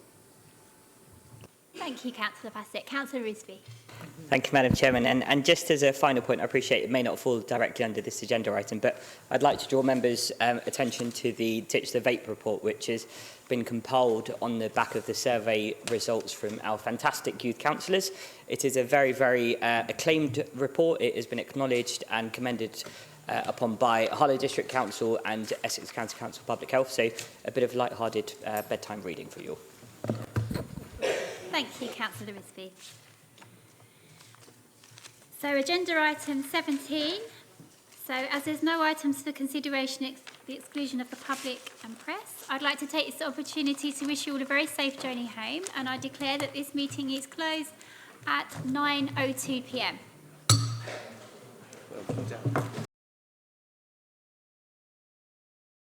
Thank you, Councillor Bassett. Councillor Risby. Thank you, Madam Chairman. And just as a final point, I appreciate it may not fall directly under this agenda item, but I'd like to draw members' attention to the Ditch the Vape report, which has been compiled on the back of the survey results from our fantastic youth councillors. It is a very, very acclaimed report. It has been acknowledged and commended upon by Harlow District Council and Essex County Council Public Health, so a bit of light-hearted bedtime reading for you all. Thank you, Councillor Risby. So, agenda item 17. So, as there's no items for consideration the exclusion of the public and press, I'd like to take this opportunity to wish you all a very safe journey home, and I declare that this meeting is closed at 9:02 p.m.